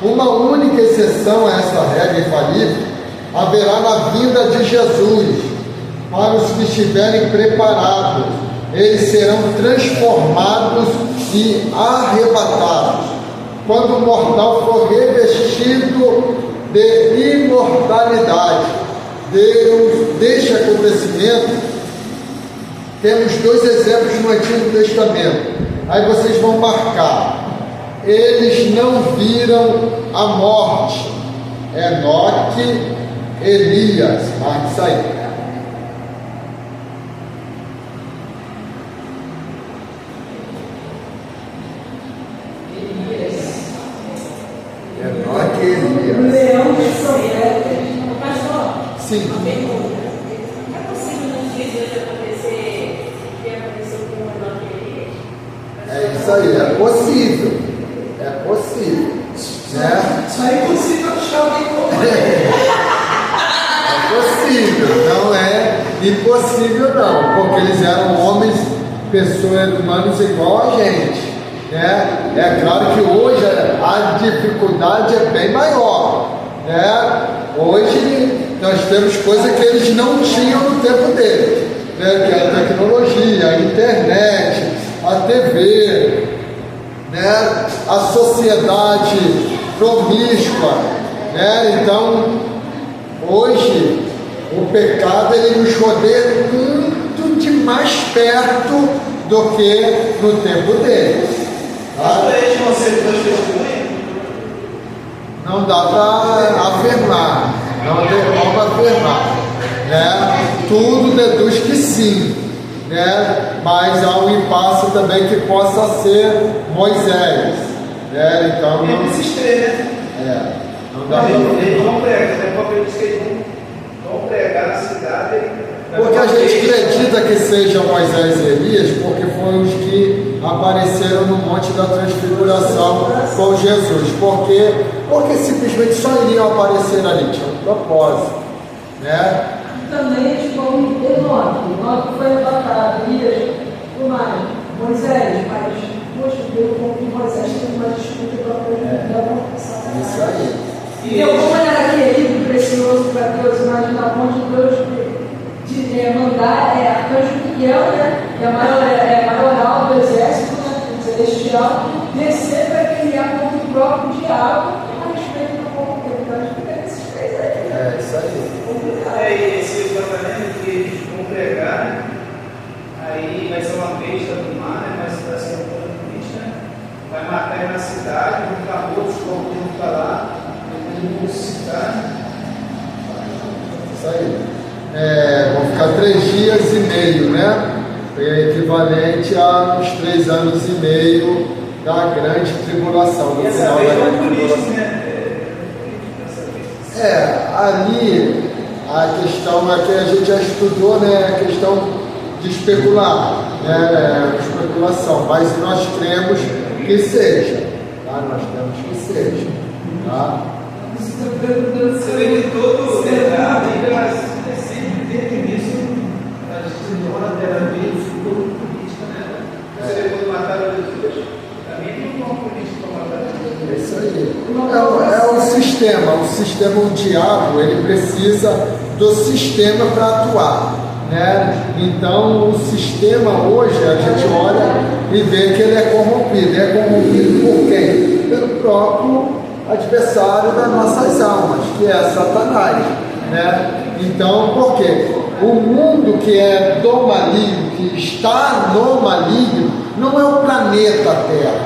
Uma única exceção a essa regra infalível haverá na vinda de Jesus. Para os que estiverem preparados, eles serão transformados e arrebatados. Quando o mortal for revestido de imortalidade. Deste acontecimento, temos 2 exemplos no Antigo Testamento. Aí vocês vão marcar. Eles não viram a morte. Enoque, Elias. Marque isso aí. Enoque e Elias. Leão de São Pedro. Sim. É possível nos dias de hoje acontecer o que aconteceu com o Enoque e Elias? É isso aí, é possível. É possível. Né? Isso aí é possível achar alguém como É possível, não é impossível não, porque eles eram homens, pessoas humanos igual a gente, né? É claro que hoje a dificuldade é bem maior, né? Hoje nós temos coisas que eles não tinham no tempo deles, né? Que é a tecnologia, a internet, a TV, né? A sociedade promíscua, né? Então hoje o pecado ele nos rodeia muito de mais perto do que no tempo deles. Tá? Não dá para afirmar, não tem como afirmar, né? Tudo deduz que sim, né? Mas há um impasse também que possa ser Moisés, né? Então não, não dá Eles vão pregar, né? Porque eles que vão pregar na cidade. porque a gente acredita que sejam Moisés e Elias, porque foram os que apareceram no Monte da Transfiguração com Jesus. Porque simplesmente só iriam aparecer ali, tinha um propósito, né? também eles vão Enoque foi arrebatado, Elias, o mais, Moisés, mas, poxa, Deus, como Moisés tem uma disputa para a Isso aí. Então, como era querido, precioso para Deus, imagina a ponto de Deus mandar Arcanjo Miguel, né? Que é a maioral do exército, né? Celestial, descer para criar contra o próprio diabo a respeito do povo dele. Então, a gente fica nesses 3 aí. É isso aí. Esse levantamento que eles vão pregar, né? Aí vai ser uma besta do mar, né? Vai ser um convite, né? Vai matar ele na cidade, vão ficar mortos, vão ficar lá, vão ressuscitar. Isso aí. Vão ficar 3 dias e meio, né? É equivalente a uns 3 anos e meio da grande tribulação. E essa vez é um político, né? Ali a questão é que a gente já estudou, né? A questão de especular, né? Especulação, mas nós cremos que seja, tá? Nós cremos que seja, tá? Você vê que todo a Bíblia sempre teve isso, a disciplina dela veio futuro política, né? Você vê quando mataram Jesus, também tem uma política para matar Jesus. É isso aí. É o sistema. O diabo, ele precisa do sistema para atuar, né? Então, o sistema hoje, a gente olha e vê que ele é corrompido. É corrompido por quem? Pelo próprio adversário das nossas almas, que é Satanás, né? Então, por quê? O mundo que é do maligno, que está no maligno, não é o planeta Terra,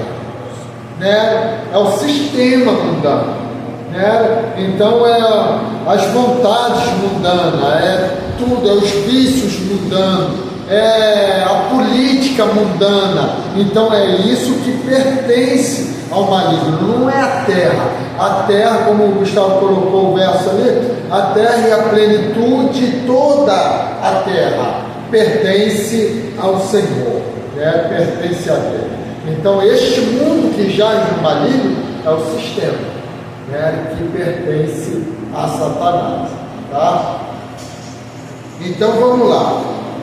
né? É o sistema mundano, né? Então as vontades mundanas, tudo, os vícios mundanos, a política mundana. Então é isso que pertence ao maligno, não é a terra. A terra, como o Gustavo colocou o verso ali, a terra e a plenitude, toda a terra pertence ao Senhor, né? Pertence a Deus. Então este mundo que jaz no maligno é o sistema, né? Que pertence a Satanás, tá? Então vamos lá.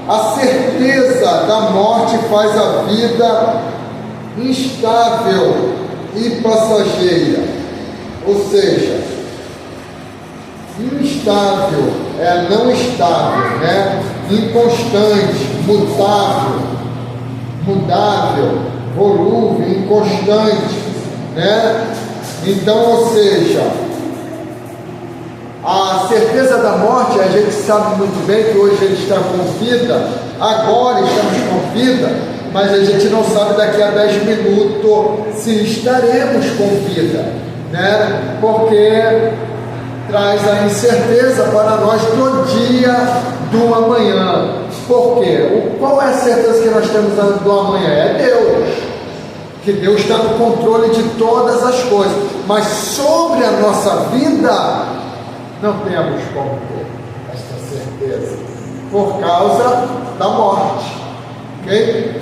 A certeza da morte faz a vida instável e passageira. ou seja, instável, não estável, né? Inconstante, mudável, volúvel, inconstante, né? Então, ou seja, a certeza da morte, a gente sabe muito bem que hoje ele está com vida, agora estamos com vida, mas a gente não sabe daqui a 10 minutos se estaremos com vida, né? Porque traz a incerteza para nós do dia do amanhã. Por quê? Qual é a certeza que nós temos do amanhã? É Deus. Que Deus está no controle de todas as coisas. Mas sobre a nossa vida, não temos como ter esta certeza. Por causa da morte. Ok?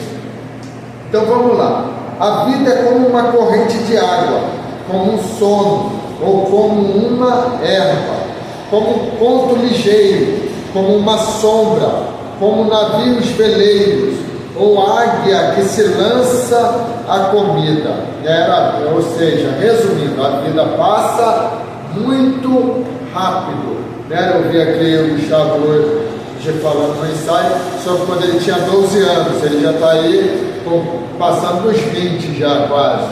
Então vamos lá. A vida é como uma corrente de água, como um sono, ou como uma erva, como um ponto ligeiro, como uma sombra, como navios veleiros, ou águia que se lança a comida. Ou seja, resumindo, a vida passa muito rápido. Eu vi aqui o Gustavo hoje falando no ensaio sobre quando ele tinha 12 anos, ele já está aí passando dos 20 já quase.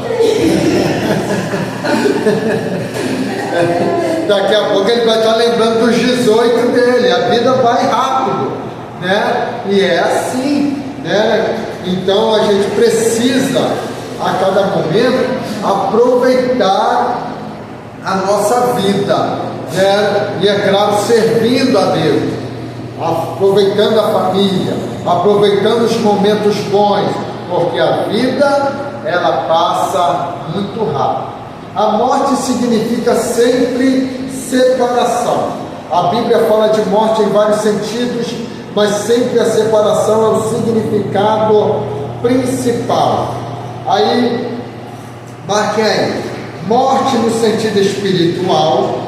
Daqui a pouco ele vai estar lembrando dos 18 dele. A vida vai rápido, né? E é assim, né? Então a gente precisa a cada momento aproveitar a nossa vida, né? E é claro, servindo a Deus, aproveitando a família, aproveitando os momentos bons, porque a vida ela passa muito rápido. A morte significa sempre separação. A Bíblia fala de morte em vários sentidos, mas sempre a separação é o significado principal. Aí, marquem aí, morte no sentido espiritual.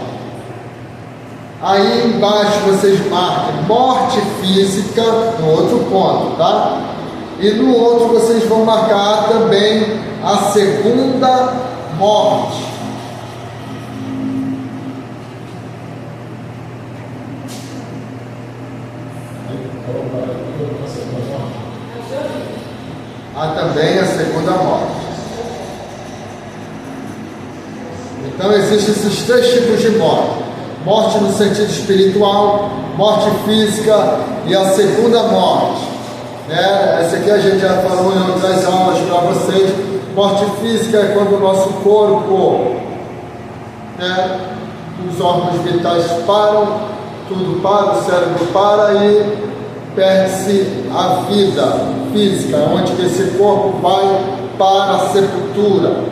Aí embaixo vocês marquem morte física, no outro ponto, tá? E no outro vocês vão marcar também a segunda morte. Há também a segunda morte. Então existem esses 3 tipos de morte: morte no sentido espiritual, morte física e a segunda morte. Essa aqui a gente já falou em outras aulas para vocês. Morte física é quando o nosso corpo, os órgãos vitais param, tudo para, o cérebro para e perde-se a vida física, onde que esse corpo vai para a sepultura.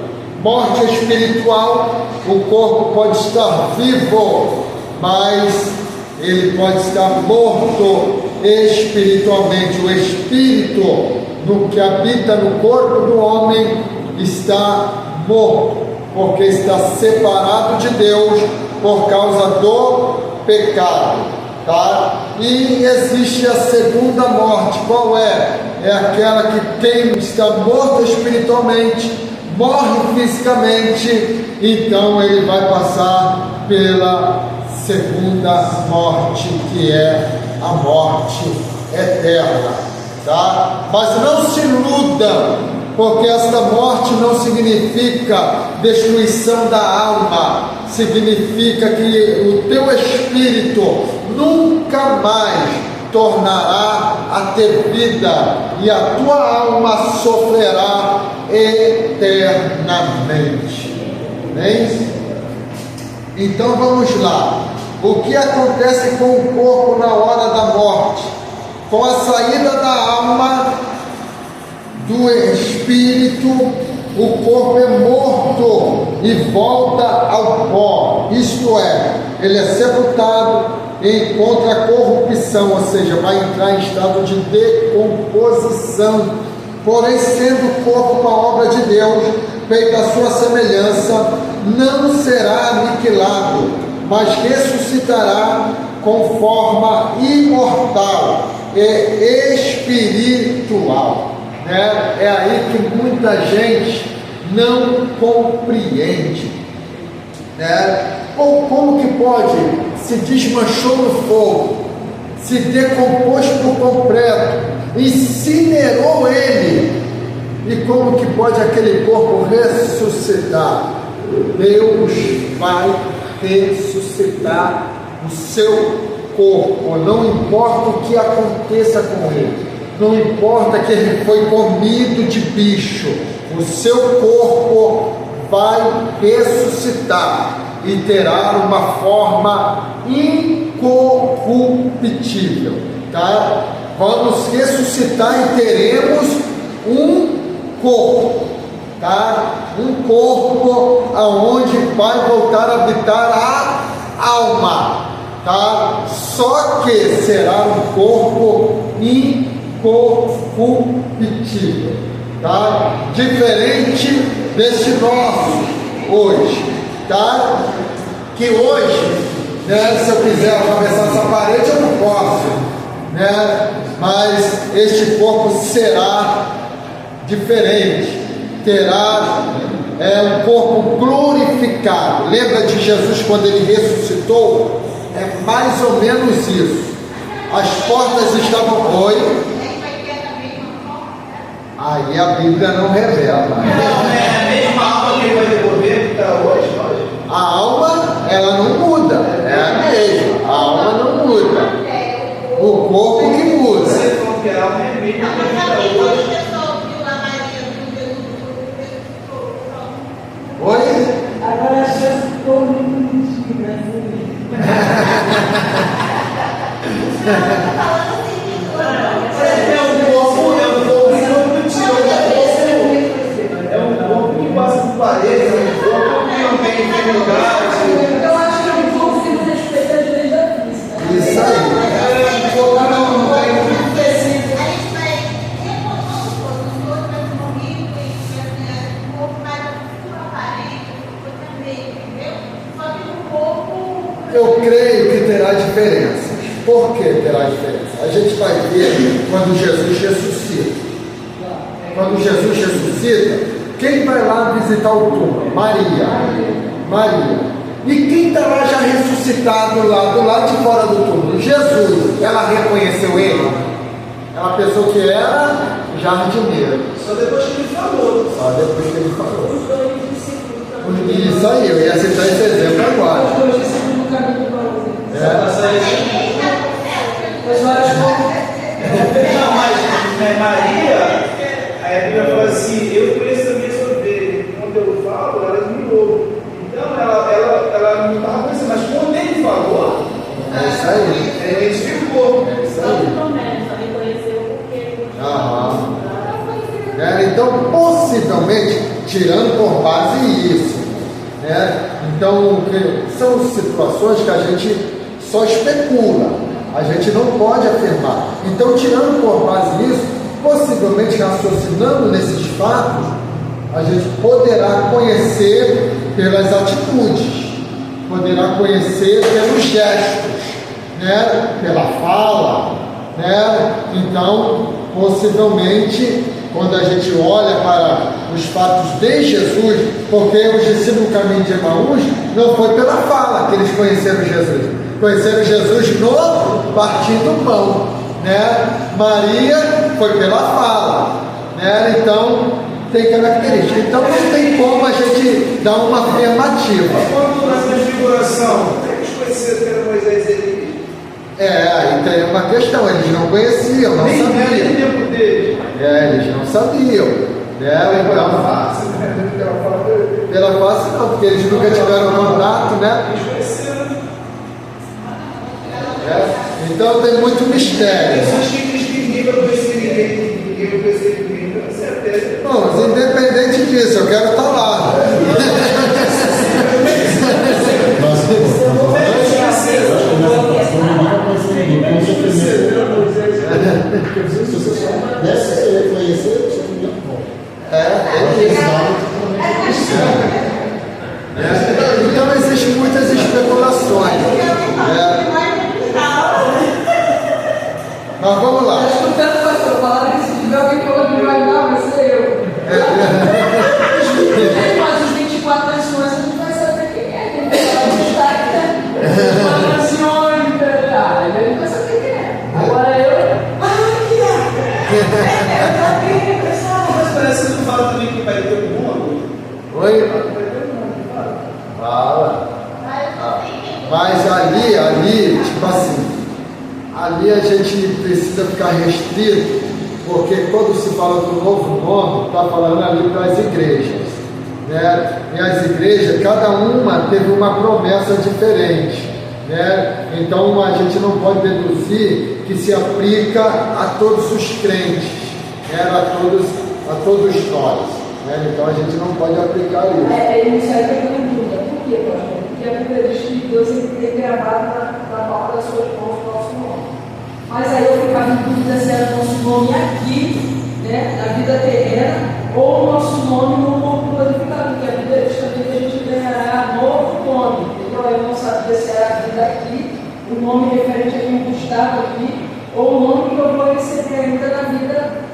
Morte espiritual, o corpo pode estar vivo, mas ele pode estar morto espiritualmente. O espírito, no que habita no corpo do homem, está morto, porque está separado de Deus por causa do pecado, tá? E existe a segunda morte. Qual é? É aquela que quem está morto espiritualmente morre fisicamente, então ele vai passar pela segunda morte, que é a morte eterna, tá? Mas não se iludam, porque esta morte não significa destruição da alma, significa que o teu espírito nunca mais tornará a ter vida e a tua alma sofrerá eternamente. Bem? Então vamos lá. O que acontece com o corpo na hora da morte? Com a saída da alma do espírito, o corpo é morto e volta ao pó. Isto é, ele é sepultado e encontra a corrupção, ou seja, vai entrar em estado de decomposição. Porém, sendo o corpo uma obra de Deus, feita à sua semelhança, não será aniquilado, mas ressuscitará com forma imortal e espiritual. É aí que muita gente não compreende. né? Ou como que pode, se desmanchou no fogo, se decompôs por completo, incinerou ele, e como que pode aquele corpo ressuscitar? Deus vai ressuscitar o seu corpo, não importa o que aconteça com ele, não importa que ele foi comido de bicho, o seu corpo vai ressuscitar e terá uma forma incorruptível, tá? Vamos ressuscitar e teremos um corpo, tá? Um corpo aonde vai voltar a habitar a alma, tá? Só que será um corpo incorruptível, tá? Diferente desse nosso hoje, tá? Que hoje, né, se eu quiser atravessar essa parede eu não posso, né? Mas este corpo será diferente, terá um corpo glorificado. Lembra de Jesus quando ele ressuscitou? É mais ou menos isso. As portas estavam... Oi? Aí a Bíblia não revela. Não, é a mesma alma que ele vai devolver que está hoje. A alma, ela não muda. É a mesma. A alma não muda. O corpo que muda. Você falou que a alma é a mesma que está hoje. Oi? Agora a chance de todo mundo de Brasil. É um corpo que passa por paredes, é um corpo que não tem enfermidade. Eu acho que é um pouco que você respeita as leis da física. Isso aí. Eu creio que terá diferenças. Por que terá diferença? A gente vai ver quando Jesus ressuscita. Quando Jesus ressuscita, quem vai lá visitar o túmulo? Maria. E quem está lá já ressuscitado lá, do lado de fora do túmulo? Jesus. Ela reconheceu ele? Ela pensou que era jardineiro. Só depois que ele falou. Só depois que ele falou. Isso aí, eu ia citar esse exemplo agora. Não, mas Maria, a Bíblia fala assim, eu conheço a minha ovelha. Quando eu falo, ela me ouve. Então ela não estava conhecendo, mas quando ele falou, É isso aí. ele explicou. É isso aí. Então, possivelmente, tirando por base isso, né? Então, são situações que a gente só especula, a gente não pode afirmar. Então, tirando por base isso, possivelmente raciocinando nesses fatos, a gente poderá conhecer pelas atitudes, poderá conhecer pelos gestos, né? Pela fala, né? Então, possivelmente, quando a gente olha para os fatos de Jesus, porque os discípulos do caminho de Emaús não foi pela fala que eles conheceram Jesus no partir do pão, né? Maria foi pela fala, né? Então tem característica. Então não tem como a gente dar uma afirmativa. Quando na transfiguração, eles conheceram que era Moisés e Elias. Aí tem uma questão, eles não conheciam, não sabiam. Nem tempo deles. Eles não sabiam, né? Então, pela face não, porque eles nunca tiveram contato, né? Eles conheceram. Então tem muito mistério. Pessoas que ninguém vai conhecer ninguém vai conhecer ninguém, com certeza. Bom, mas independente disso, eu quero estar lá. Dessa você conhecer, você não bom. Então existem muitas especulações. Mas vamos lá. Escutando o pastor falar que se tiver alguém falando que vai dar, vai ser eu. Mas os 24 nações a gente vai saber quem é. Oi? Fala. Mas ali, tipo assim, ali a gente precisa ficar restrito, porque quando se fala do novo nome, está falando ali para as igrejas, né? E as igrejas, cada uma teve uma promessa diferente, né? Então a gente não pode deduzir que se aplica a todos os crentes, né? a todos nós, né? Então a gente não pode aplicar isso. Isso aí que eu tenho dúvida. Por quê, pastor? Porque a Bíblia diz que Deus tem gravado na palma das suas mãos o nosso nome. Mas aí eu ficava em dúvida se era o nosso nome aqui, né, na vida terrena, ou o nosso nome no corpo glorificado, porque a Bíblia diz também que a gente ganhará novo nome. Então eu não sabia se era a vida aqui, o nome referente a quem Gustavo aqui, ou o nome que eu vou receber ainda na vida.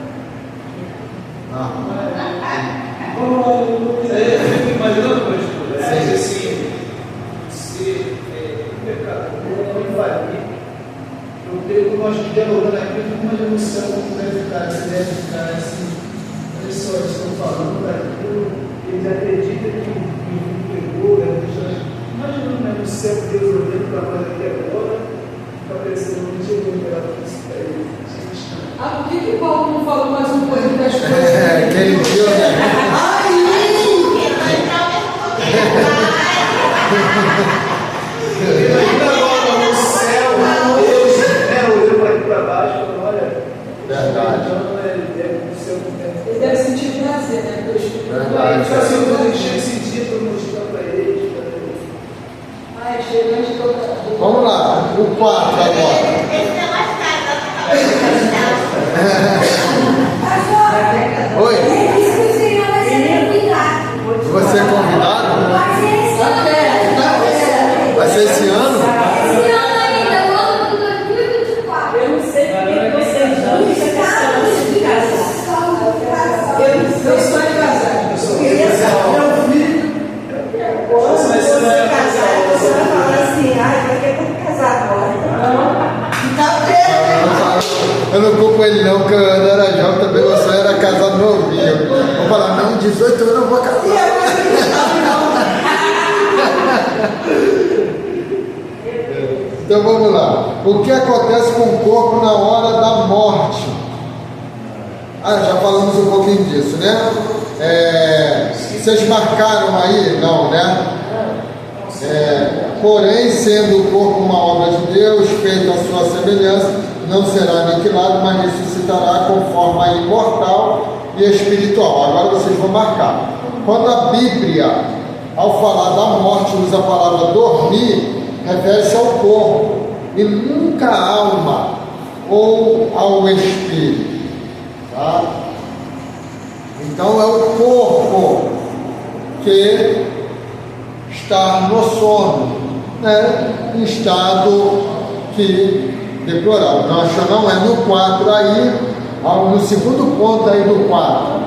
Imaginando uma história, assim, se o pecado não invadir, eu tenho nós dialogando aqui, eu fico imaginando o céu como deve ficar, se deve ficar assim, olha só, eles estão falando daquilo, eles acreditam que o pegou, imaginando, né, no céu, Deus olhando para nós aqui agora, está parecendo que chegou a liberar tudo isso para ele. Por que Paulo não falou mais um pouquinho das coisas? Que ele viu, né? Ainda agora no céu, Deus olhou para aqui para baixo e falou: olha, Verdade. Ele deve sentir prazer, né? Verdade. Tinha sentido para mostrar para eles. Chegou de toda. Vamos lá, o 4 agora. Oi? Você é convidado? Vai ser esse ano? Eu não sei porque vocês dois eu sou de casar. Eu queria saber meu filho. Você vai casar, você vai falar assim, vai ter que casar agora. Eu não culpo ele não, porque eu era jovem também, eu só era casado novinho. Vou falar, não, 18 anos eu não vou casar. Então vamos lá. O que acontece com o corpo na hora da morte? Já falamos um pouquinho disso, né? Vocês marcaram aí? Não, né? Porém, sendo o corpo uma obra de Deus, feito à sua semelhança, não será aniquilado, mas ressuscitará com forma imortal e espiritual. Agora vocês vão marcar. Quando a Bíblia, ao falar da morte, usa a palavra dormir, refere-se ao corpo e nunca à alma ou ao espírito. Tá? Então é o corpo que está no sono, né? Em estado deplorável. Não é no 4 aí, no segundo ponto aí do 4.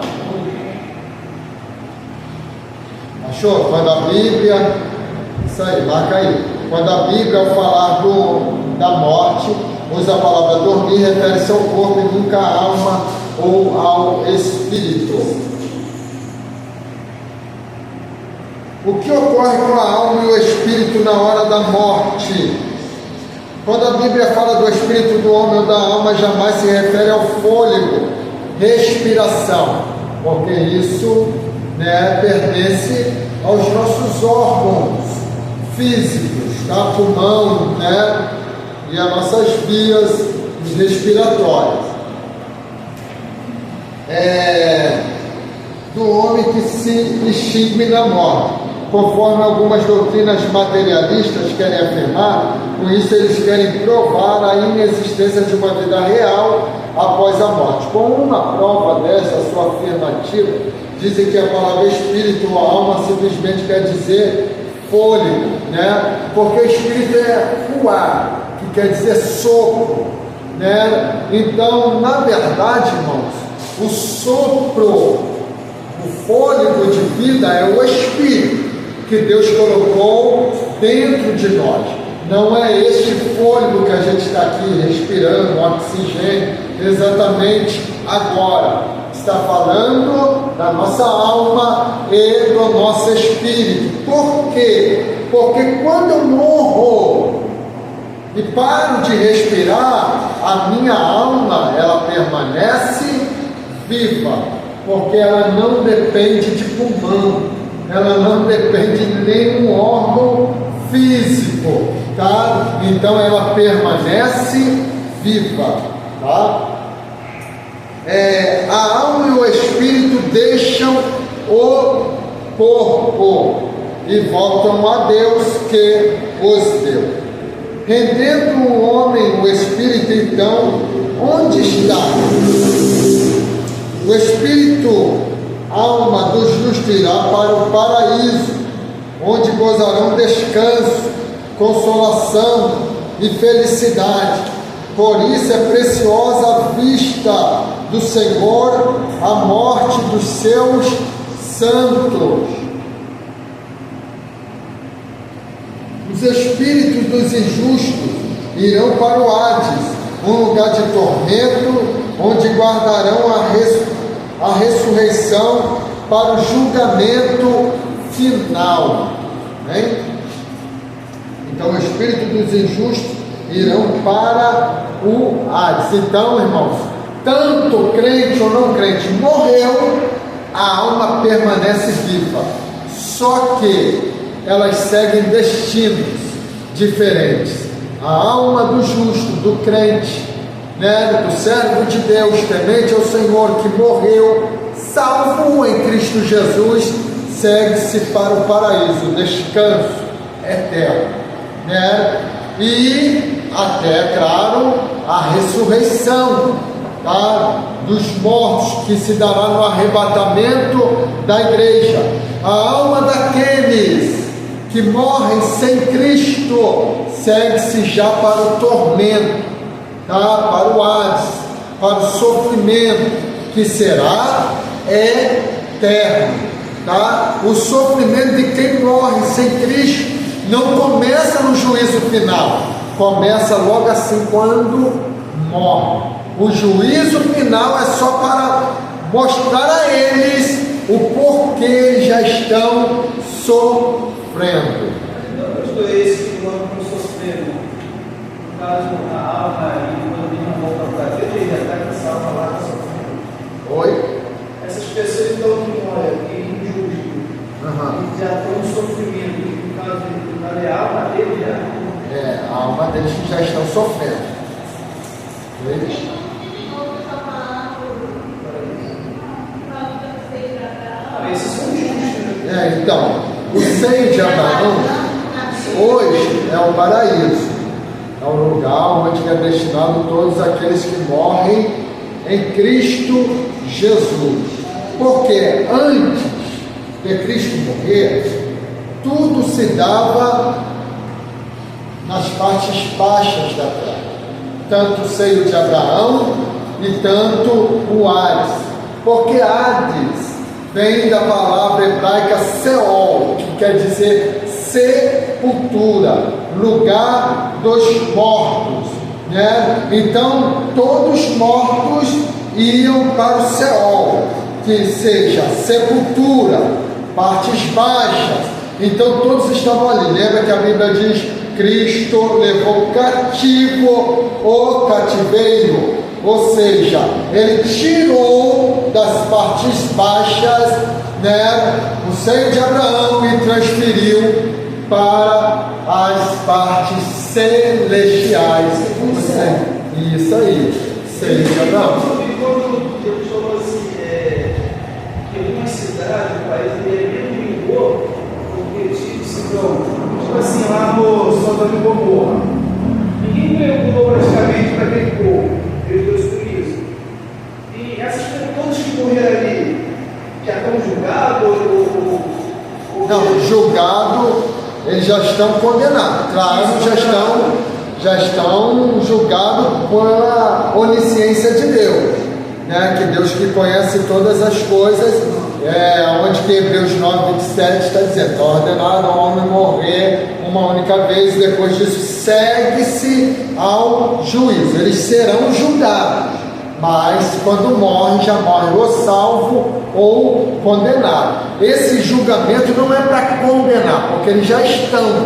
Achou? Quando a Bíblia, isso aí, marca aí. Quando a Bíblia, ao falar da morte, usa a palavra dormir, refere-se ao corpo e nunca à alma ou ao espírito. O que ocorre com a alma e o espírito na hora da morte? Quando a Bíblia fala do espírito do homem ou da alma, jamais se refere ao fôlego, respiração, porque isso, né, pertence aos nossos órgãos físicos, tá? Pulmão, né, e as nossas vias respiratórias. Do homem que se extingue na morte. Conforme algumas doutrinas materialistas querem afirmar, com isso eles querem provar a inexistência de uma vida real após a morte. Como uma prova dessa sua afirmativa, dizem que a palavra espírito ou alma simplesmente quer dizer fôlego, né? Porque espírito é o ar, que quer dizer sopro, né? Então, na verdade, irmãos, o sopro, o fôlego de vida é o espírito que Deus colocou dentro de nós. Não é este fôlego que a gente está aqui respirando, oxigênio, exatamente agora. está falando da nossa alma e do nosso espírito. Por quê? Porque quando eu morro e paro de respirar, a minha alma, ela permanece viva, porque ela não depende de pulmão, ela não depende de nenhum órgão físico, tá? Então ela permanece viva, tá? A alma e o espírito deixam o corpo e voltam a Deus que os deu. Rendendo o homem o espírito, então, onde está? O espírito, alma dos justos, irá para o paraíso, onde gozarão descanso, consolação e felicidade. Por isso é preciosa a vista do Senhor, a morte dos seus santos. Os espíritos dos injustos irão para o Hades, um lugar de tormento, onde guardarão a ressurreição para o julgamento final. Né? Então, o espírito dos injustos irão para o Hades. Então, irmãos, tanto crente ou não crente morreu, a alma permanece viva. Só que elas seguem destinos diferentes. A alma do justo, do crente, né, do servo de Deus, temente ao Senhor, que morreu, salvo em Cristo Jesus, segue-se para o paraíso, descanso eterno, né? E até, claro, a ressurreição, tá, dos mortos, que se dará no arrebatamento da igreja. A alma daqueles que morrem sem Cristo segue-se já para o tormento, tá? Para o Hades, para o sofrimento, que será eterno, tá? O sofrimento de quem morre sem Cristo não começa no juízo final, começa logo assim quando morre. O juízo final é só para mostrar a eles o porquê eles já estão sofrendo. Os dois que vão sofrendo, no caso, a alma e quando ele não volta para Deus, ele já está cansado de falar sofrendo. Oi? Essas pessoas então que morrem aqui injustos, já estão em sofrimento, no caso, a alma dele já. A alma deles que já estão sofrendo. Eles? Esses são justos. Então, o seio de Abraão hoje é o paraíso, é o lugar onde é destinado todos aqueles que morrem em Cristo Jesus. Porque antes de Cristo morrer, tudo se dava nas partes baixas da terra, tanto o seio de Abraão e tanto o Hades, porque Hades vem da palavra hebraica Seol, que quer dizer sepultura, lugar dos mortos, né? Então todos mortos iam para o Seol, que seja sepultura, partes baixas. Então todos estavam ali. Lembra que a Bíblia diz: Cristo levou cativo o cativeiro, ou seja, ele tirou das partes baixas, né, o seio de Abraão e transferiu para as partes celestiais. Isso aí, seio de Abraão. Quando Deus falou assim, que uma cidade, um país, ele vingou porque tinha Sidom, tipo assim, lá no Sodoma e Gomorra, ninguém preocupou praticamente para aquele povo, Deus por isso. E essas pessoas todas que morreram ali, já estão julgados ou não, julgado, eles já estão condenados. Claro, já estão julgados pela onisciência de Deus, né? Que Deus que conhece todas as coisas, onde que Hebreus 9:27 está dizendo: está ordenado ao homem morrer uma única vez, e depois disso segue-se ao juízo. Eles serão julgados, Mas quando morre, já morre ou salvo ou condenado. Esse julgamento não é para condenar, porque eles já estão,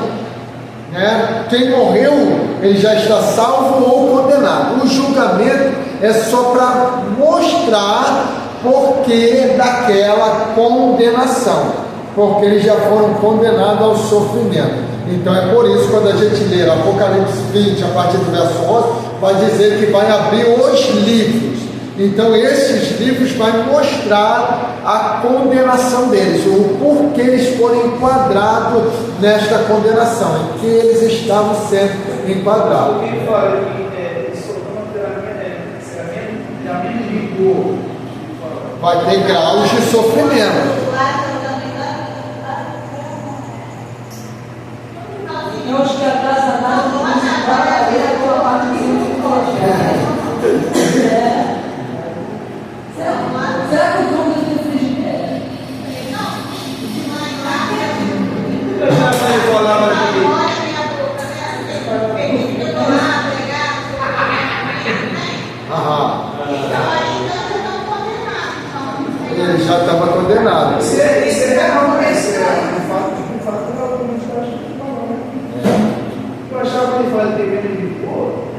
né? Quem morreu, ele já está salvo ou condenado. O julgamento é só para mostrar porquê daquela condenação, porque eles já foram condenados ao sofrimento. Então é por isso, quando a gente lê Apocalipse 20, a partir do verso 11, vai dizer que vai abrir os livros. Então esses livros vão mostrar a condenação deles, o porquê eles foram enquadrados nesta condenação, em que eles estavam sendo enquadrados. O que ele fala que isso vai ter graus de sofrimento. Eu acho que atrás da nada não vai haver aquela parte de será que o dono do frigideiro? eu já falava aqui. Ele já estava condenado. Isso é real, né? Isso é um fato real, como a gente está falando, né? Eu achava que ele fala que ele ficou.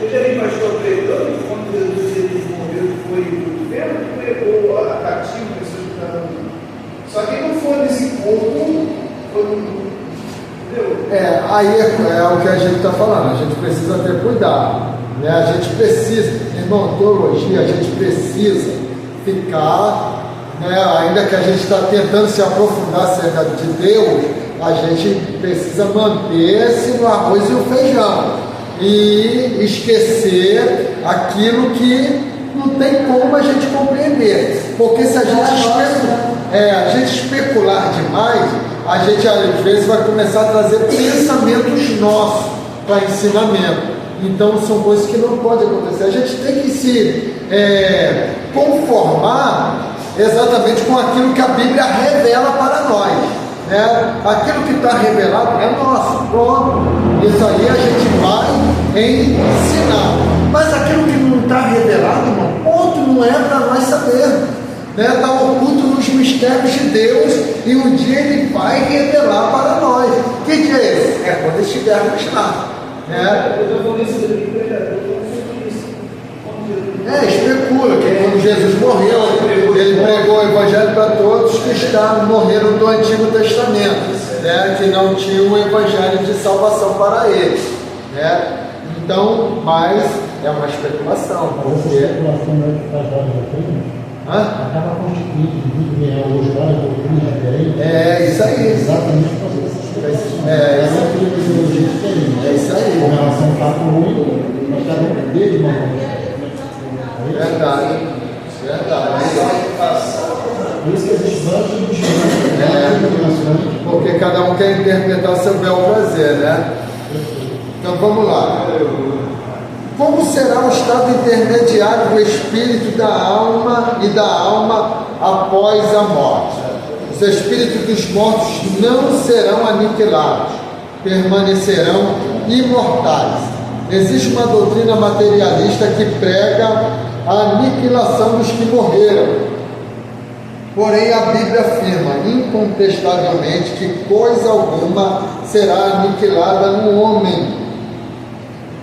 Eu já vi pastor pregando que quando Jesus ele morreu, foi do inferno, que pegou a cativa, pessoas que estavam. Só que não foi nesse corpo, foi no. Entendeu? Aí é o que a gente está falando, a gente precisa ter cuidado, né? A gente precisa, irmão, teologia, a gente precisa ficar, né? Ainda que a gente está tentando se aprofundar acerca de Deus, a gente precisa manter-se no arroz e o feijão e esquecer aquilo que não tem como a gente compreender, porque se a gente especular demais, a gente às vezes vai começar a trazer pensamentos nossos para ensinamento. Então são coisas que não podem acontecer. A gente tem que se conformar exatamente com aquilo que a Bíblia revela para nós, né? Aquilo que está revelado é nosso, pronto. Isso aí a gente vai ensinar. Mas aquilo que não está revelado, irmão, ponto, não é para nós saber. Está oculto nos mistérios de Deus e um dia Ele vai revelar para nós. Que dia é esse? É quando estivermos lá. Eu estou falando isso daqui, pregador, especula que quando Jesus morreu, Ele pregou o Evangelho para todos que morreram do Antigo Testamento, né? Que não tinham o Evangelho de salvação para eles, né? Então, mas é uma especulação. Essa especulação não é que faz várias doutrinas? Acaba constituindo muito real hoje várias doutrinas diferentes. É isso aí. Exatamente por causa dessa especulação. É uma filosofia diferente. É isso aí. Com relação ao fato único, mas cada um deles uma forma. Verdade. Por isso que existe vários internacionais. Porque cada um quer interpretar seu bel prazer, né? Então vamos lá. Como será o estado intermediário do espírito da alma e da alma após a morte? Os espíritos dos mortos não serão aniquilados, permanecerão imortais. Existe uma doutrina materialista que prega a aniquilação dos que morreram. Porém, a Bíblia afirma incontestavelmente que coisa alguma será aniquilada no homem,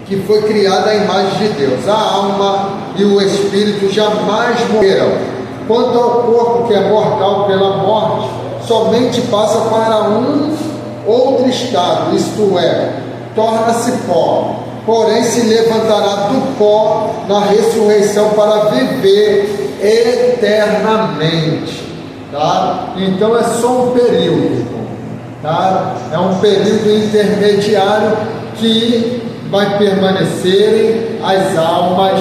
que foi criada à imagem de Deus. A alma e o espírito jamais morrerão. Quanto ao corpo que é mortal pela morte, somente passa para um outro estado, isto é, torna-se pó. Porém se levantará do pó na ressurreição para viver eternamente. Tá? Então é só um período, tá? É um período intermediário que vai permanecerem as almas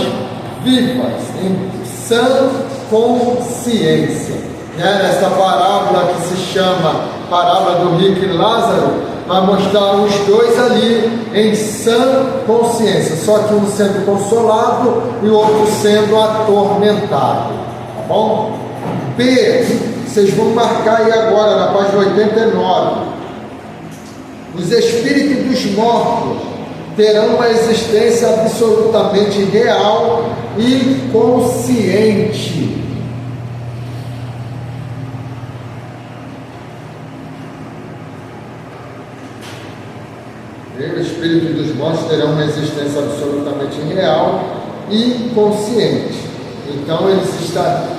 vivas, em sã consciência. Essa parábola que se chama parábola do rico e Lázaro vai mostrar os dois ali em sã consciência, só que um sendo consolado e o outro sendo atormentado. Tá bom? B, vocês vão marcar aí agora na página 89. Os espíritos dos mortos terão uma existência absolutamente real e consciente. O espírito dos mortos terá uma existência absolutamente real e consciente. Então,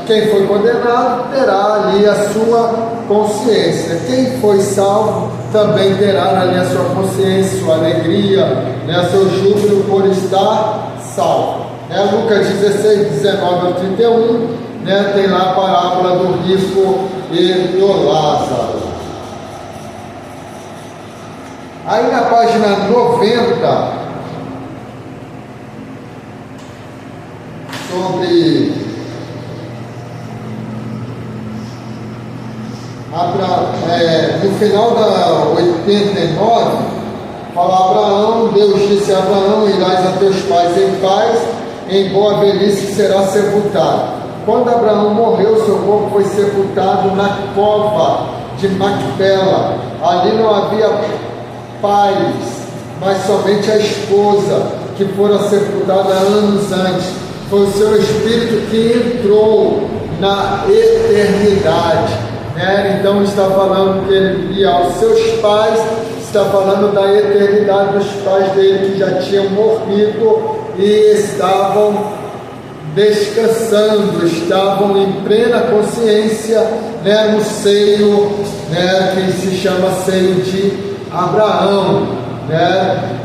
quem foi condenado terá ali a sua consciência. Quem foi salvo também terá ali a sua consciência, sua alegria, né, seu júbilo por estar salvo. Lucas 16, 19 ao 31, né, tem lá a parábola do rico e do Lázaro. Aí na página 90, sobre no final da 89, fala Abraão, Deus disse a Abraão: irás a teus pais em paz, em boa velhice será sepultado. Quando Abraão morreu, seu corpo foi sepultado na cova de Macpela. Ali não havia pais, mas somente a esposa, que fora sepultada anos antes. Foi o seu espírito que entrou na eternidade, né? Então está falando que ele ia aos seus pais, está falando da eternidade dos pais dele que já tinham morrido e estavam descansando, estavam em plena consciência, né, no seio, né, que se chama seio de Abraão, né?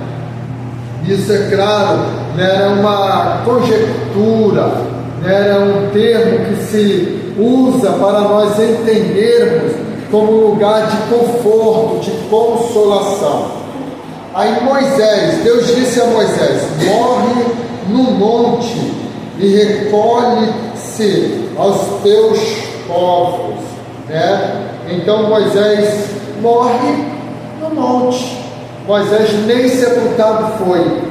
Isso é claro, né, era uma conjectura, né, era um termo que se usa para nós entendermos como lugar de conforto, de consolação. Aí Moisés, Deus disse a Moisés: morre no monte e recolhe-se aos teus povos, né? Então Moisés morre no monte. Moisés nem sepultado foi,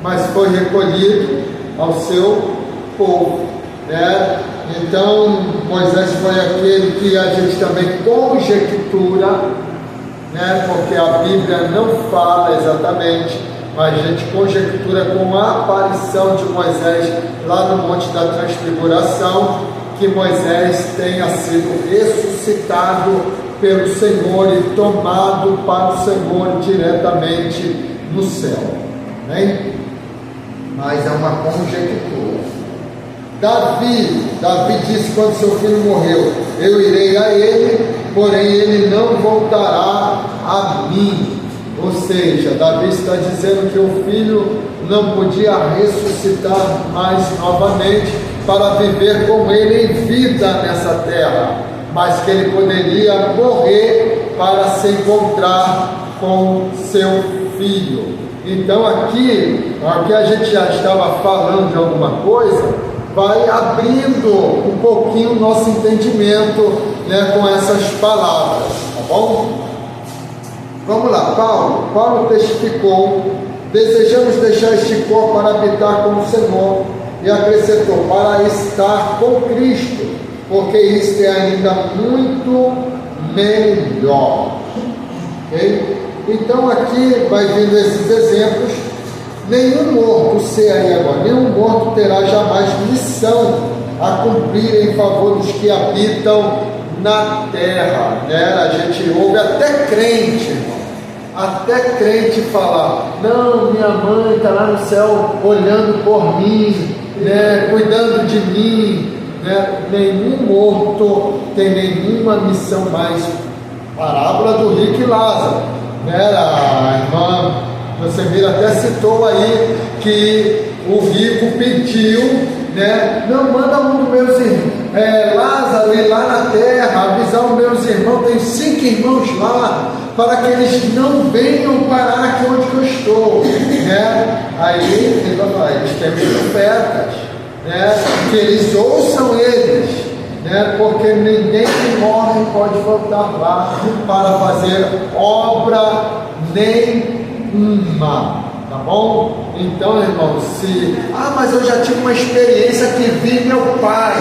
mas foi recolhido ao seu povo, né? Então Moisés foi aquele que a gente também conjectura, né? Porque a Bíblia não fala exatamente, mas a gente conjectura com a aparição de Moisés lá no Monte da Transfiguração, que Moisés tenha sido ressuscitado pelo Senhor e tomado para o Senhor diretamente no céu, né? Mas é uma conjectura. Davi disse quando seu filho morreu: eu irei a ele, porém ele não voltará a mim. Ou seja, Davi está dizendo que o filho não podia ressuscitar mais novamente para viver com ele em vida nessa terra, mas que ele poderia morrer para se encontrar com seu filho. Então aqui a gente já estava falando de alguma coisa, vai abrindo um pouquinho o nosso entendimento, né, com essas palavras, tá bom? Vamos lá, Paulo testificou: desejamos deixar este corpo para habitar com o Senhor, e acrescentou: para estar com Cristo, porque isto é ainda muito melhor. Okay? Então aqui vai vindo esses exemplos. Nenhum morto, sei aí agora, nenhum morto terá jamais missão a cumprir em favor dos que habitam na terra, né? A gente ouve até crente, irmão, até crente falar: não, minha mãe está lá no céu olhando por mim, né, cuidando de mim, né? Nenhum morto tem nenhuma missão mais. Parábola do rico e Lázaro, né? A irmã Você até citou aí que o rico pediu, né? Não, manda um dos meus irmãos, Lázaro, ir lá na terra, avisar os meus irmãos, tem 5 irmãos lá, para que eles não venham parar aqui onde eu estou, né? Aí ele vai falar: eles têm profetas, né? Que eles ouçam eles, né? Porque ninguém que morre pode voltar lá para fazer obra nenhuma, tá bom? Então, irmãos, mas eu já tive uma experiência que vi meu pai.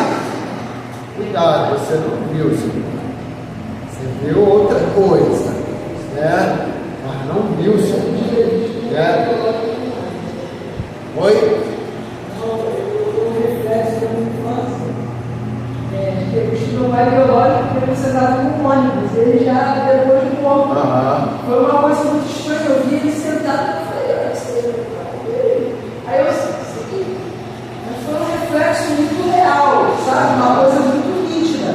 Cuidado, você não viu, senhor. Você viu outra coisa, né? Mas não viu, senhor, né? Oi? O reflexo da minha infância. Meu pai biológico foi sentado no ônibus, ele já depois de pouco. Foi uma coisa muito estranha, eu vi ele sentado e falei, aí eu disse, mas foi um reflexo muito real, sabe? Uma coisa muito nítida,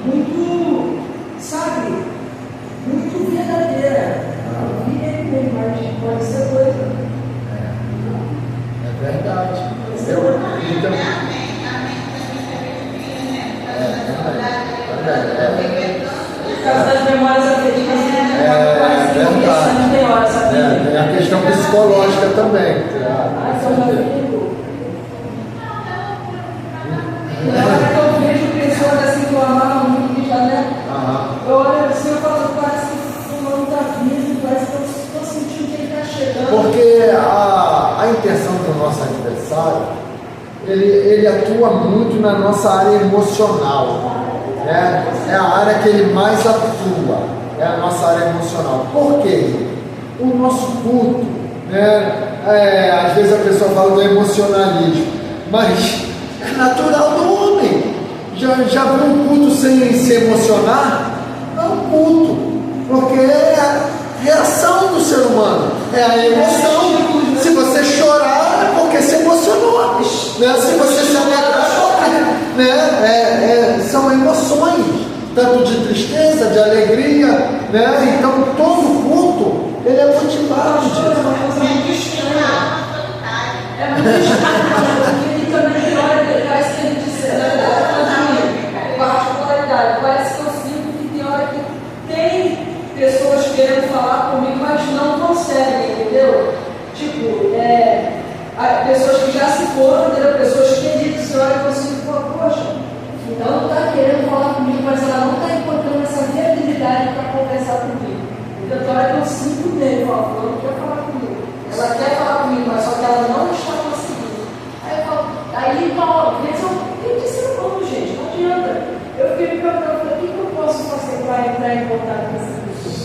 muito, sabe? Muito verdadeira. Eu vi ele bem, mas pode ser coisa. É verdade. Então, por causa das memórias afetivas, não tem hora, sabe? Tem a questão psicológica também. Eu vejo pessoas assim que eu amava muito, que já, né? Eu olho assim, eu falo, parece que o fulano está vindo, parece que eu estou sentindo que ele está chegando. Porque a intenção do nosso adversário, ele atua muito na nossa área emocional. É a área que ele mais atua, é a nossa área emocional. Por quê? O nosso culto, às vezes a pessoa fala do emocionalismo, mas é natural do homem. Já viu um culto sem se emocionar? Não é um culto, porque é a reação do ser humano, é a emoção. Se você chorar, é porque se emocionou, né? Se você se alegrar, são emoções, tanto de tristeza, de alegria, né? Então todo culto ele é motivado disso. É muito estranho. É muito estranho, porque ele também tem hora que parece que ele disse, particularidade, parece que eu sinto que tem hora que tem pessoas querendo falar comigo, mas não conseguem, entendeu? Tipo, pessoas que já se foram, entendeu? Pessoas queridas, tem hora que eu sinto, poxa, então não está querendo falar comigo, mas ela não está encontrando essa viabilidade para conversar comigo. Então tem hora que eu sinto nele, ela não quer falar comigo. Ela quer falar comigo, mas só que ela não está conseguindo. Aí eu falo, uma vez eu tenho que ser humano, gente, não adianta. Eu fiquei me perguntando, o que eu posso fazer para entrar em contato com essa pessoa?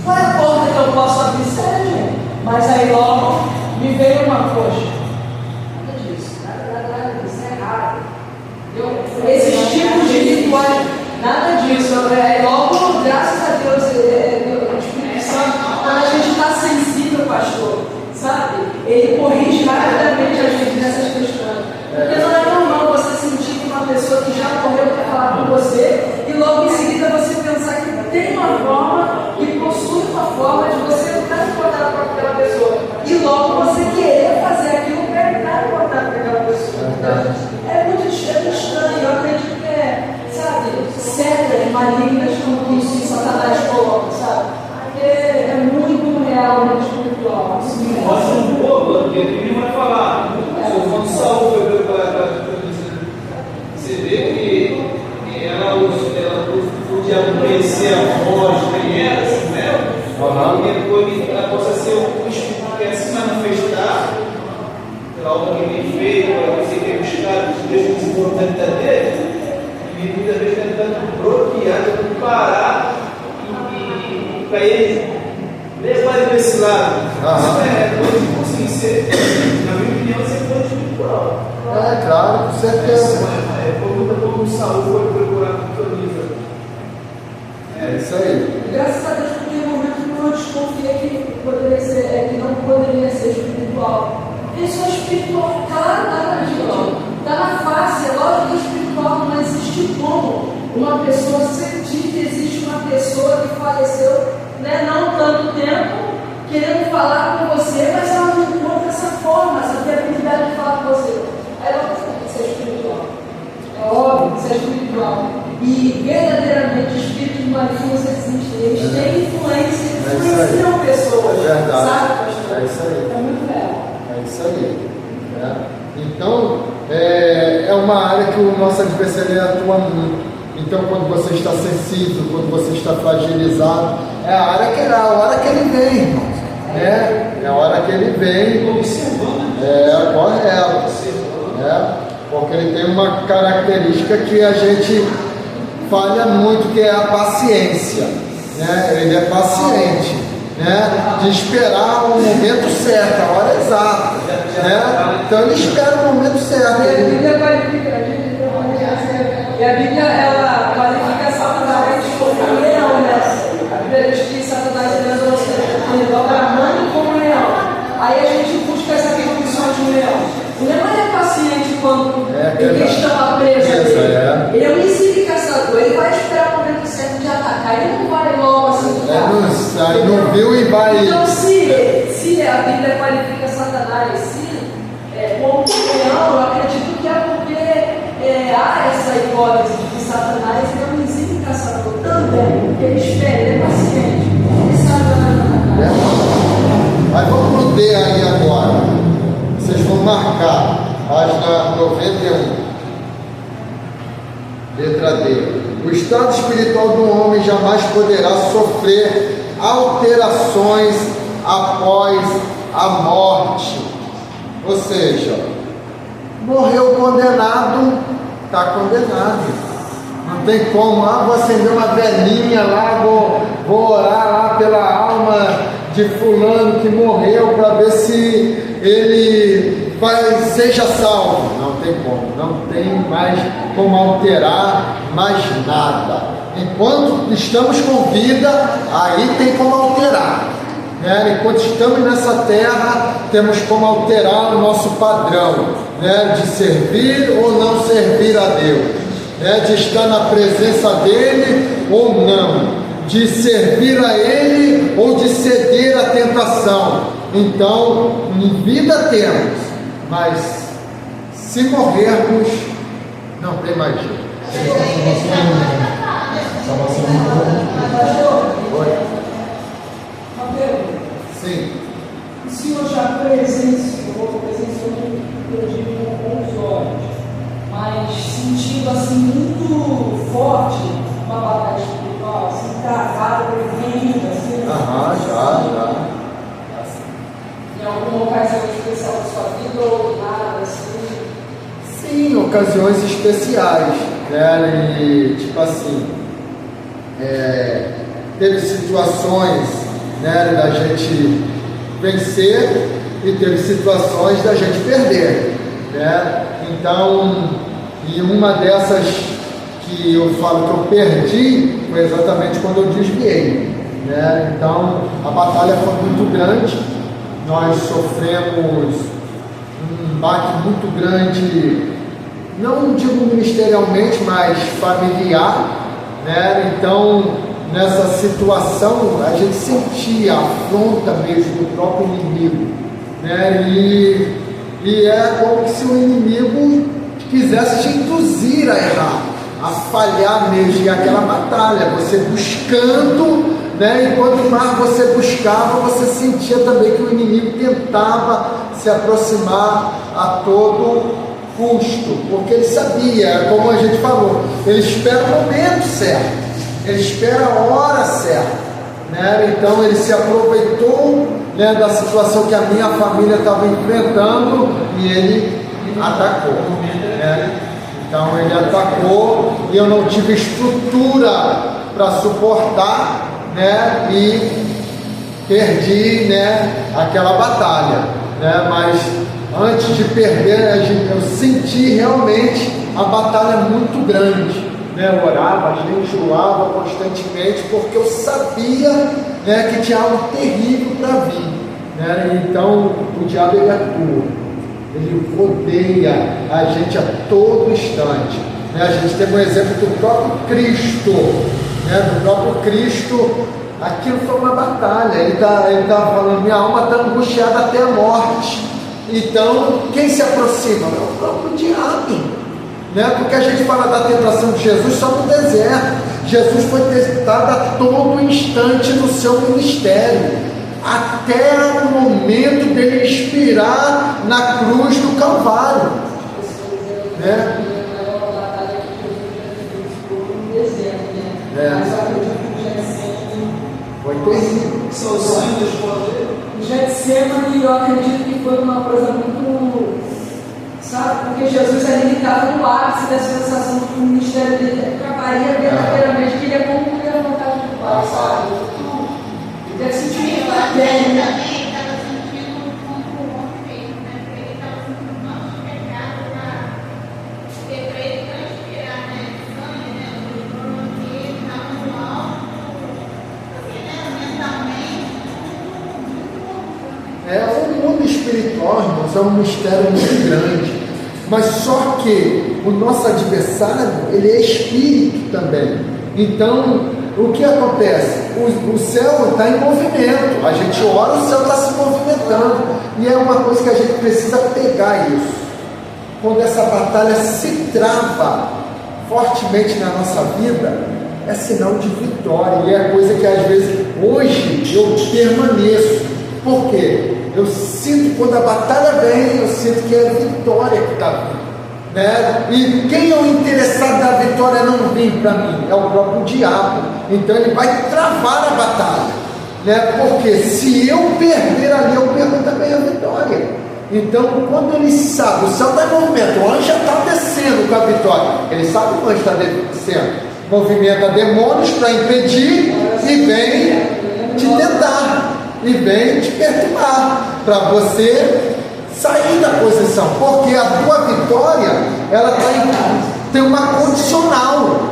Qual é a porta que eu posso abrir? Sério, gente? Mas aí logo me veio uma coxa. Nada disso, nada disso, é errado. Esses tipos de rituais, nada disso. Logo, graças a Deus, o Espírito Santo, quando a gente está sensível, pastor, sabe? Ele corrige rapidamente a gente nessas questões. Porque não é normal você sentir que uma pessoa que já morreu quer falar com você e logo em seguida você pensar que tem uma forma, que possui uma forma de você entrar em contato com aquela pessoa e logo você querer fazer aquilo para entrar em contato com aquela pessoa. Então, é muito estranho, eu acredito que sabe, setas malignas como isso Satanás coloca, sabe? Porque é muito real, muito espiritual. Mostra um pouco, porque ele vai falar. Quando Saul foi para você vê que ela podia conhecer a voz, quem era, assim, né? E depois ela possa ser um espírito que é se manifestar pela obra que ele fez, para você ter buscado o desenvolvimento dele, e muitas vezes tentando bloquear, tentando parar e para ele levar ele para esse lado. Isso pode conseguir ser, na minha opinião, ser coisa espiritual. Claro, com certeza. Como Saul foi procurar com Elisa. É isso aí. Graças a Deus, porque no momento que eu desconfiei que não poderia ser espiritual. Isso é espiritual, claro, nada disso. Está na face, é lógico que é espiritual, não existe como uma pessoa sentir que existe uma pessoa que faleceu, né, não tanto tempo, querendo falar com você, mas ela não encontra essa forma, essa viabilidade de falar com você. Aí ela fala que isso é espiritual. É óbvio que isso é espiritual. E verdadeiramente espíritos malignos existem, eles têm influência, influenciam pessoas. É verdade. Sabe, pastor? É isso aí. É muito real. É isso aí. Então, é uma área que o nosso adversário atua muito. Então, quando você está sensível, quando você está fragilizado, é a hora que ele vem, irmãos. É a hora que ele vem. Correto. Porque ele tem uma característica que a gente falha muito, que é a paciência. Ele é paciente, de esperar o momento certo, a hora exata. né? Então ele espera o momento certo. E a Bíblia ela qualifica Satanás como leão, né? A Bíblia diz que Satanás bramando como leão. Aí a gente busca essa condição de um leão. O leão é paciente quando ele está preso. Ele é um inimigo caçador. Ele vai esperar o momento certo de atacar. Ele não vai logo assim. Não viu e vai. Então, se a Bíblia qualifica Satanás como leão, eu acredito que é porque há essa hipótese de que Satanás é um inimigo caçador também. Porque ele espera, ele é paciente. Ele sabe atacar. Mas vamos pro D aí agora. Vocês vão marcar. Página 91. Letra D. O estado espiritual do homem jamais poderá sofrer alterações após a morte. Ou seja, morreu condenado, está condenado. Não tem como, vou acender uma velhinha lá, vou orar lá pela alma de fulano que morreu para ver se ele seja salvo. Não tem como, não tem mais como alterar mais nada. Enquanto estamos com vida, aí tem como alterar. Enquanto estamos nessa terra, temos como alterar o nosso padrão, de servir ou não servir a Deus, de estar na presença dele ou não, de servir a ele ou de ceder à tentação. Então, em vida temos, mas se morrermos, não tem mais jeito. Uma pergunta. Sim. O senhor já presenciou eu digo com os olhos, mas sentindo assim muito forte uma batalha espiritual, assim, travada, prevendo, assim? Já. Em alguma ocasião especial da sua vida ou nada assim? Sim, ocasiões especiais, E tipo assim, teve situações, da gente vencer e teve situações da gente perder, Então, e uma dessas que eu falo que eu perdi foi exatamente quando eu desviei, Então, a batalha foi muito grande, nós sofremos um baque muito grande, não digo ministerialmente, mas familiar, Então, nessa situação, a gente sentia a afronta mesmo do próprio inimigo, E é como se o inimigo quisesse te induzir a errar, a falhar mesmo, e aquela batalha, você buscando, E quanto mais você buscava, você sentia também que o inimigo tentava se aproximar a todo custo, porque ele sabia, como a gente falou, ele espera o momento certo, ele espera a hora certa, Então ele se aproveitou, da situação que a minha família estava enfrentando e ele atacou, Então ele atacou e eu não tive estrutura para suportar, E perdi, aquela batalha, Mas antes de perder, eu senti realmente a batalha muito grande, Eu orava, jejuava constantemente, porque eu sabia, que tinha algo terrível para vir, Então o diabo ele atua, ele rodeia a gente a todo instante, A gente tem um exemplo do próprio Cristo, Do próprio Cristo. Aquilo foi uma batalha. Ele estava falando: minha alma está angustiada até a morte. Então, quem se aproxima? É o próprio diabo, Porque a gente fala da tentação de Jesus só no deserto. Jesus foi testado a todo instante no seu ministério, até o momento dele expirar na cruz do Calvário, Foi terrível. O Getsemane, eu acredito que foi uma coisa muito, porque Jesus ali estava no ápice da sensação de que o ministério dele acabaria verdadeiramente, que ele ia concluir a vontade do Pai, sabe? Deve sentir bem, também estava sentindo um pouco feio, isso é um mistério muito grande. Mas só que o nosso adversário, ele é espírito também. Então, o que acontece? O céu está em movimento. A gente ora, o céu está se movimentando. E é uma coisa que a gente precisa pegar isso. Quando essa batalha se trava fortemente na nossa vida, é sinal de vitória. E é coisa que às vezes, hoje, eu permaneço. Por quê? Eu sinto, quando a batalha vem, eu sinto que é a vitória que está vindo, né? E quem é o interessado da vitória não vir para mim? É o próprio diabo. Então ele vai travar a batalha, né? Porque se eu perder ali, eu perco também a vitória. Então, quando ele sabe, o céu está em movimento, o anjo já está descendo com a vitória. Ele sabe que o anjo está descendo, movimenta demônios para impedir e vem te tentar. E vem te perturbar, para você sair da posição, porque a tua vitória, ela tem uma condicional,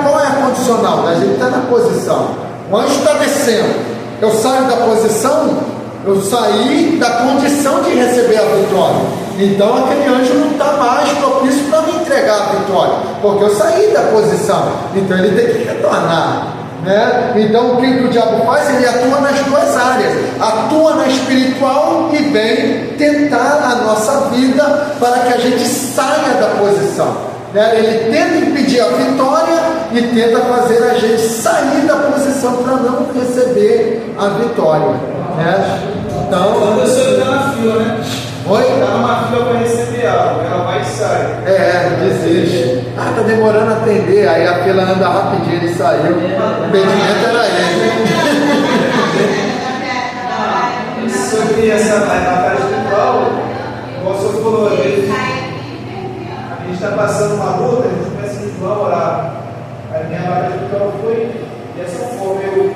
qual é a condicional? A gente está na posição, o anjo está descendo, eu saio da posição, eu saí da condição de receber a vitória, então aquele anjo não está mais propício para me entregar a vitória, porque eu saí da posição, então ele tem que retornar. Né? Então o que o diabo faz? Ele atua nas duas áreas, atua na espiritual e vem tentar a nossa vida para que a gente saia da posição, né? Ele tenta impedir a vitória e tenta fazer a gente sair da posição para não receber a vitória, né? Então, quando a pessoa está na fila, né? Oi? Está numa fila para receber algo, ela vai e sai. Desiste. Tá demorando a atender, aí a fila anda rapidinho, ele saiu. O impedimento era ele. Sobre essa batalha espiritual, como o senhor falou, a gente está passando uma luta, a gente começa a orar. A minha batalha espiritual foi dessa forma. Eu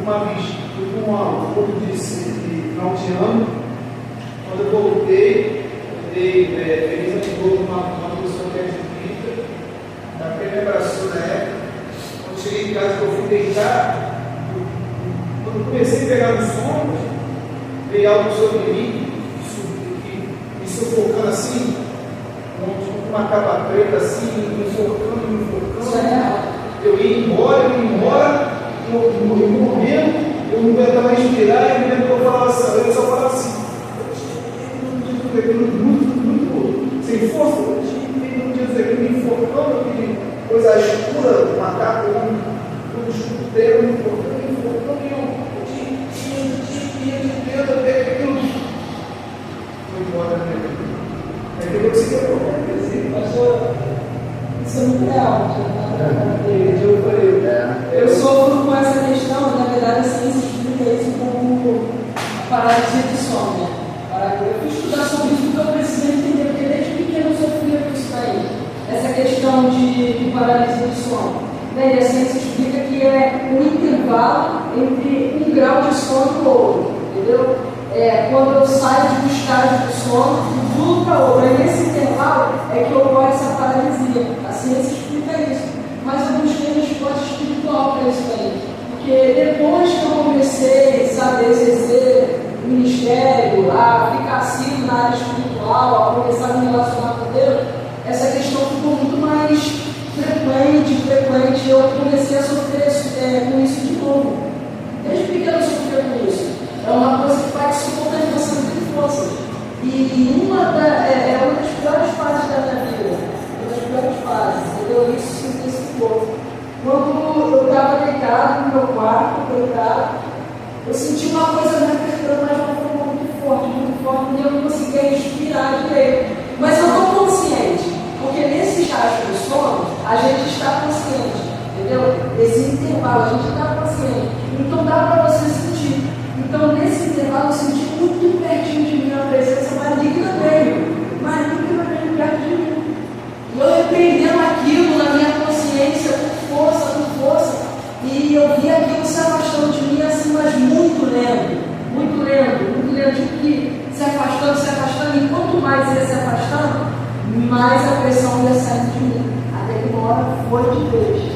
uma vez, fui com um pouco de não te amo. Quando eu voltei, feliz ano novo uma pessoa que é espírita, a me abraçou na época. Quando cheguei em casa, eu fui deitar, quando comecei a pegar no sono, veio algo sobre mim, me sufocando assim, com uma capa preta assim, me enforcando. Eu ia embora, eu morrendo, eu não aguentava respirar, eu me lembro que eu só falava assim. Muito sem força, tem um dia me enforcando, aquele coisa escura, um macaco, um escuteiro, me enforcando, e eu até que aquilo foi embora, né? Aí eu consegui isso é muito real. Eu sofro com essa questão, na verdade, a ciência explica isso como paralisia de sono. Eu fui estudar sobre isso porque eu precisei entender, porque desde pequeno eu sofria com isso daí. Essa questão de paralisia de sono. E a ciência explica que é um intervalo entre um grau de sono e o outro, entendeu? Quando eu saio de um estágio de sono e vou para outro. E nesse intervalo é que ocorre essa paralisia. A ciência explica isso. Mas eu busquei uma resposta espiritual para isso daí. Porque depois que eu comecei, sabe, a exercer o ministério, a ficar assim na área espiritual, a começar a me relacionar com Deus, essa questão ficou muito mais frequente. Eu comecei a sofrer com isso de novo. Desde pequeno eu sofria com isso. É uma coisa que faz suportar você não tem força. E uma das piores fases da minha vida. Uma das piores fases. Entendeu? Isso se intensificou. Quando eu estava deitado no meu quarto, eu senti uma coisa me apertando, mas de uma forma muito forte, e eu não conseguia respirar direito. Mas eu estou consciente, porque nesse estágio do sono, a gente está consciente, entendeu? Esse intervalo, a gente está consciente. Então dá para você sentir. Então nesse intervalo eu senti muito pertinho de mim a presença maligna dele, perto de mim. E eu repreendendo aquilo na minha consciência com força, e eu vi aquilo se afastando de mim assim, mas muito lento, tipo que se afastando, e quanto mais ia se afastando, mais a pressão ia saindo de mim, até que uma hora foi de vez.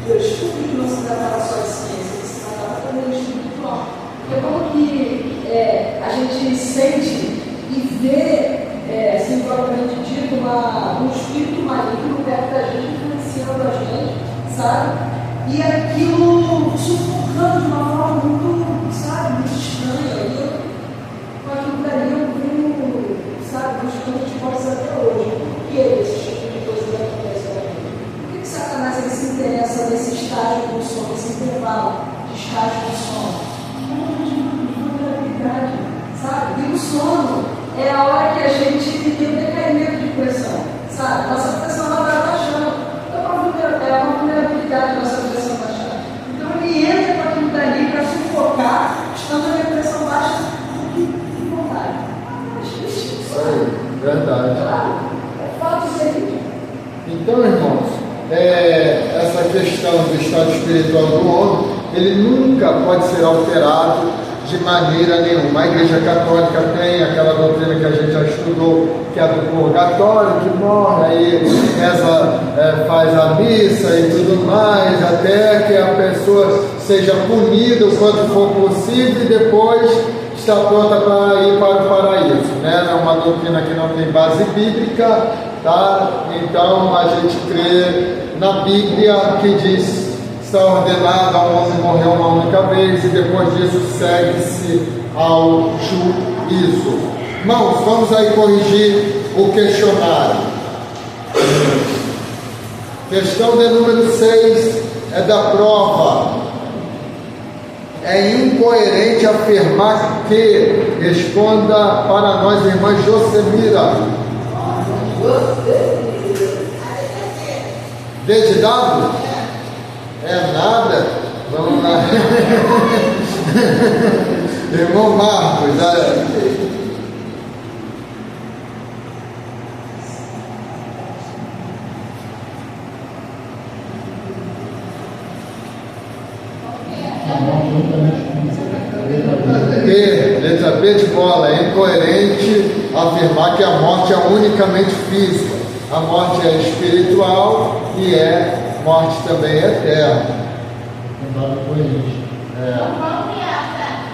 Eu descobri que não se tratava só de ciência, se tratava também de espiritual. Porque como que a gente sente e vê, simbolicamente dito, um espírito maligno perto da gente, influenciando a gente, sabe? E aquilo sufocando de uma forma muito, sabe, muito estranha. E eu, com aquilo dali, eu venho, sabe, buscando de coisas até hoje. Por que esse tipo de coisa acontece para mim? Por que Satanás ele se interessa nesse estágio do sono, nesse intervalo de estágio do sono? Vulnerabilidade, sabe? E o sono é a hora que a gente tem um decaimento de pressão, sabe? Nossa pressão ela vai baixando. Então é uma vulnerabilidade da nossa pressão baixando. Então ele entra com aquilo dali para sufocar, estando a minha pressão baixa de vontade. Isso aí, verdade. Claro, é fato isso aí. Então, irmãos, essa questão do estado espiritual do homem, ele nunca pode ser alterado de maneira nenhuma. A Igreja Católica tem aquela doutrina que a gente já estudou, que é do purgatório, que morre, aí reza, faz a missa e tudo mais, até que a pessoa seja punida o quanto for possível e depois está pronta para ir para o paraíso, né? É uma doutrina que não tem base bíblica, tá? Então a gente crê na Bíblia que diz: está ordenado ao homem morrer uma única vez e depois disso segue-se ao juízo. Irmãos, vamos aí corrigir o questionário. Questão de número 6 é da prova. É incoerente afirmar que, responda para nós, irmã Josemira. D de dado? É nada? Vamos lá. Irmão Marcos, letra B de bola. É incoerente afirmar que a morte é unicamente física. A morte é espiritual e morte também é eterna.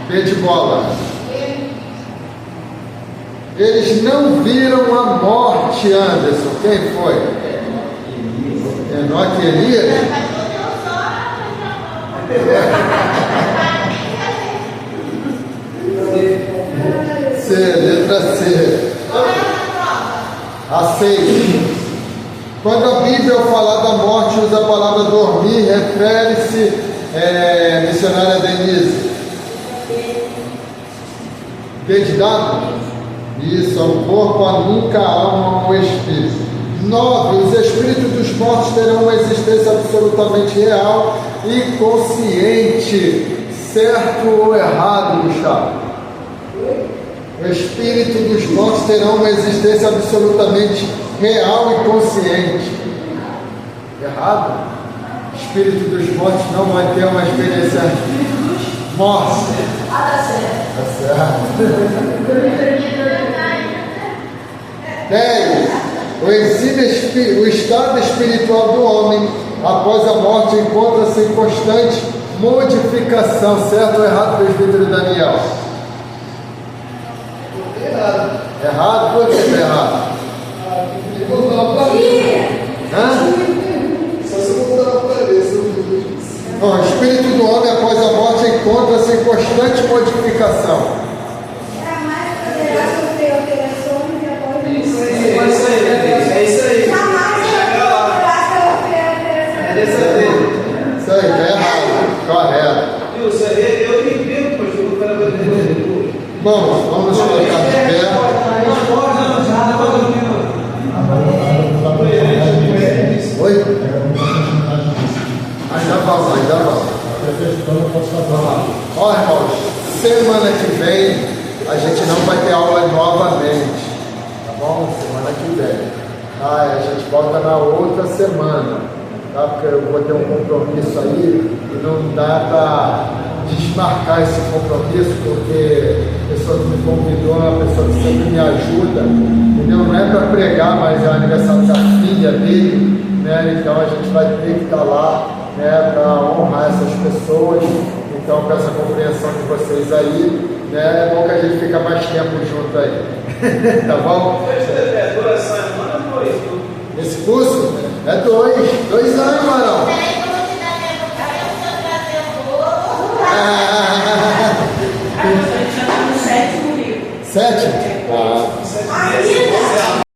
B de bola. Eles não viram a morte, Anderson. Quem foi? Enoque e Elias? C, letra C. Aceite. Quando a Bíblia, ao falar da morte, usa a palavra dormir, refere-se, missionária Denise, D de dado? Isso, ao corpo, a nunca, a alma, ao espírito. 9. Os espíritos dos mortos terão uma existência absolutamente real e consciente. Certo ou errado, Gustavo? O espírito dos mortos terão uma existência absolutamente real e consciente. Errado? O espírito dos mortos não vai ter uma experiência morta. Tá certo. Tá certo. 10. O estado espiritual do homem após a morte encontra-se em constante modificação. Certo ou errado, presbítero Daniel? Errado. Errado? Por que está errado? Só se eu voltar para aparecer. O espírito do homem após a morte encontra-se em constante modificação. Isso aí, está errado. Correto. Eu entendo, pastor, o cara vai entender. Vamos colocar de pé. Oi? Ainda vamos. Ó, irmãos, semana que vem a gente não vai ter aula novamente, tá bom? Semana que vem. A gente volta na outra semana, tá? Porque eu vou ter um compromisso aí e não dá para desmarcar esse compromisso, porque a pessoa que me convidou é uma pessoa que sempre me ajuda, entendeu? Não é para pregar, mas é o aniversário da filha dele, né? Então a gente vai ter que estar lá, né, para honrar essas pessoas. Então, com essa compreensão de vocês aí, né, é bom que a gente fica mais tempo junto aí. Tá bom? Duração é um ano ou 2? Esse curso é 2 anos, Marão. A gente já está no 7º livro. 7? Ah. Ainda?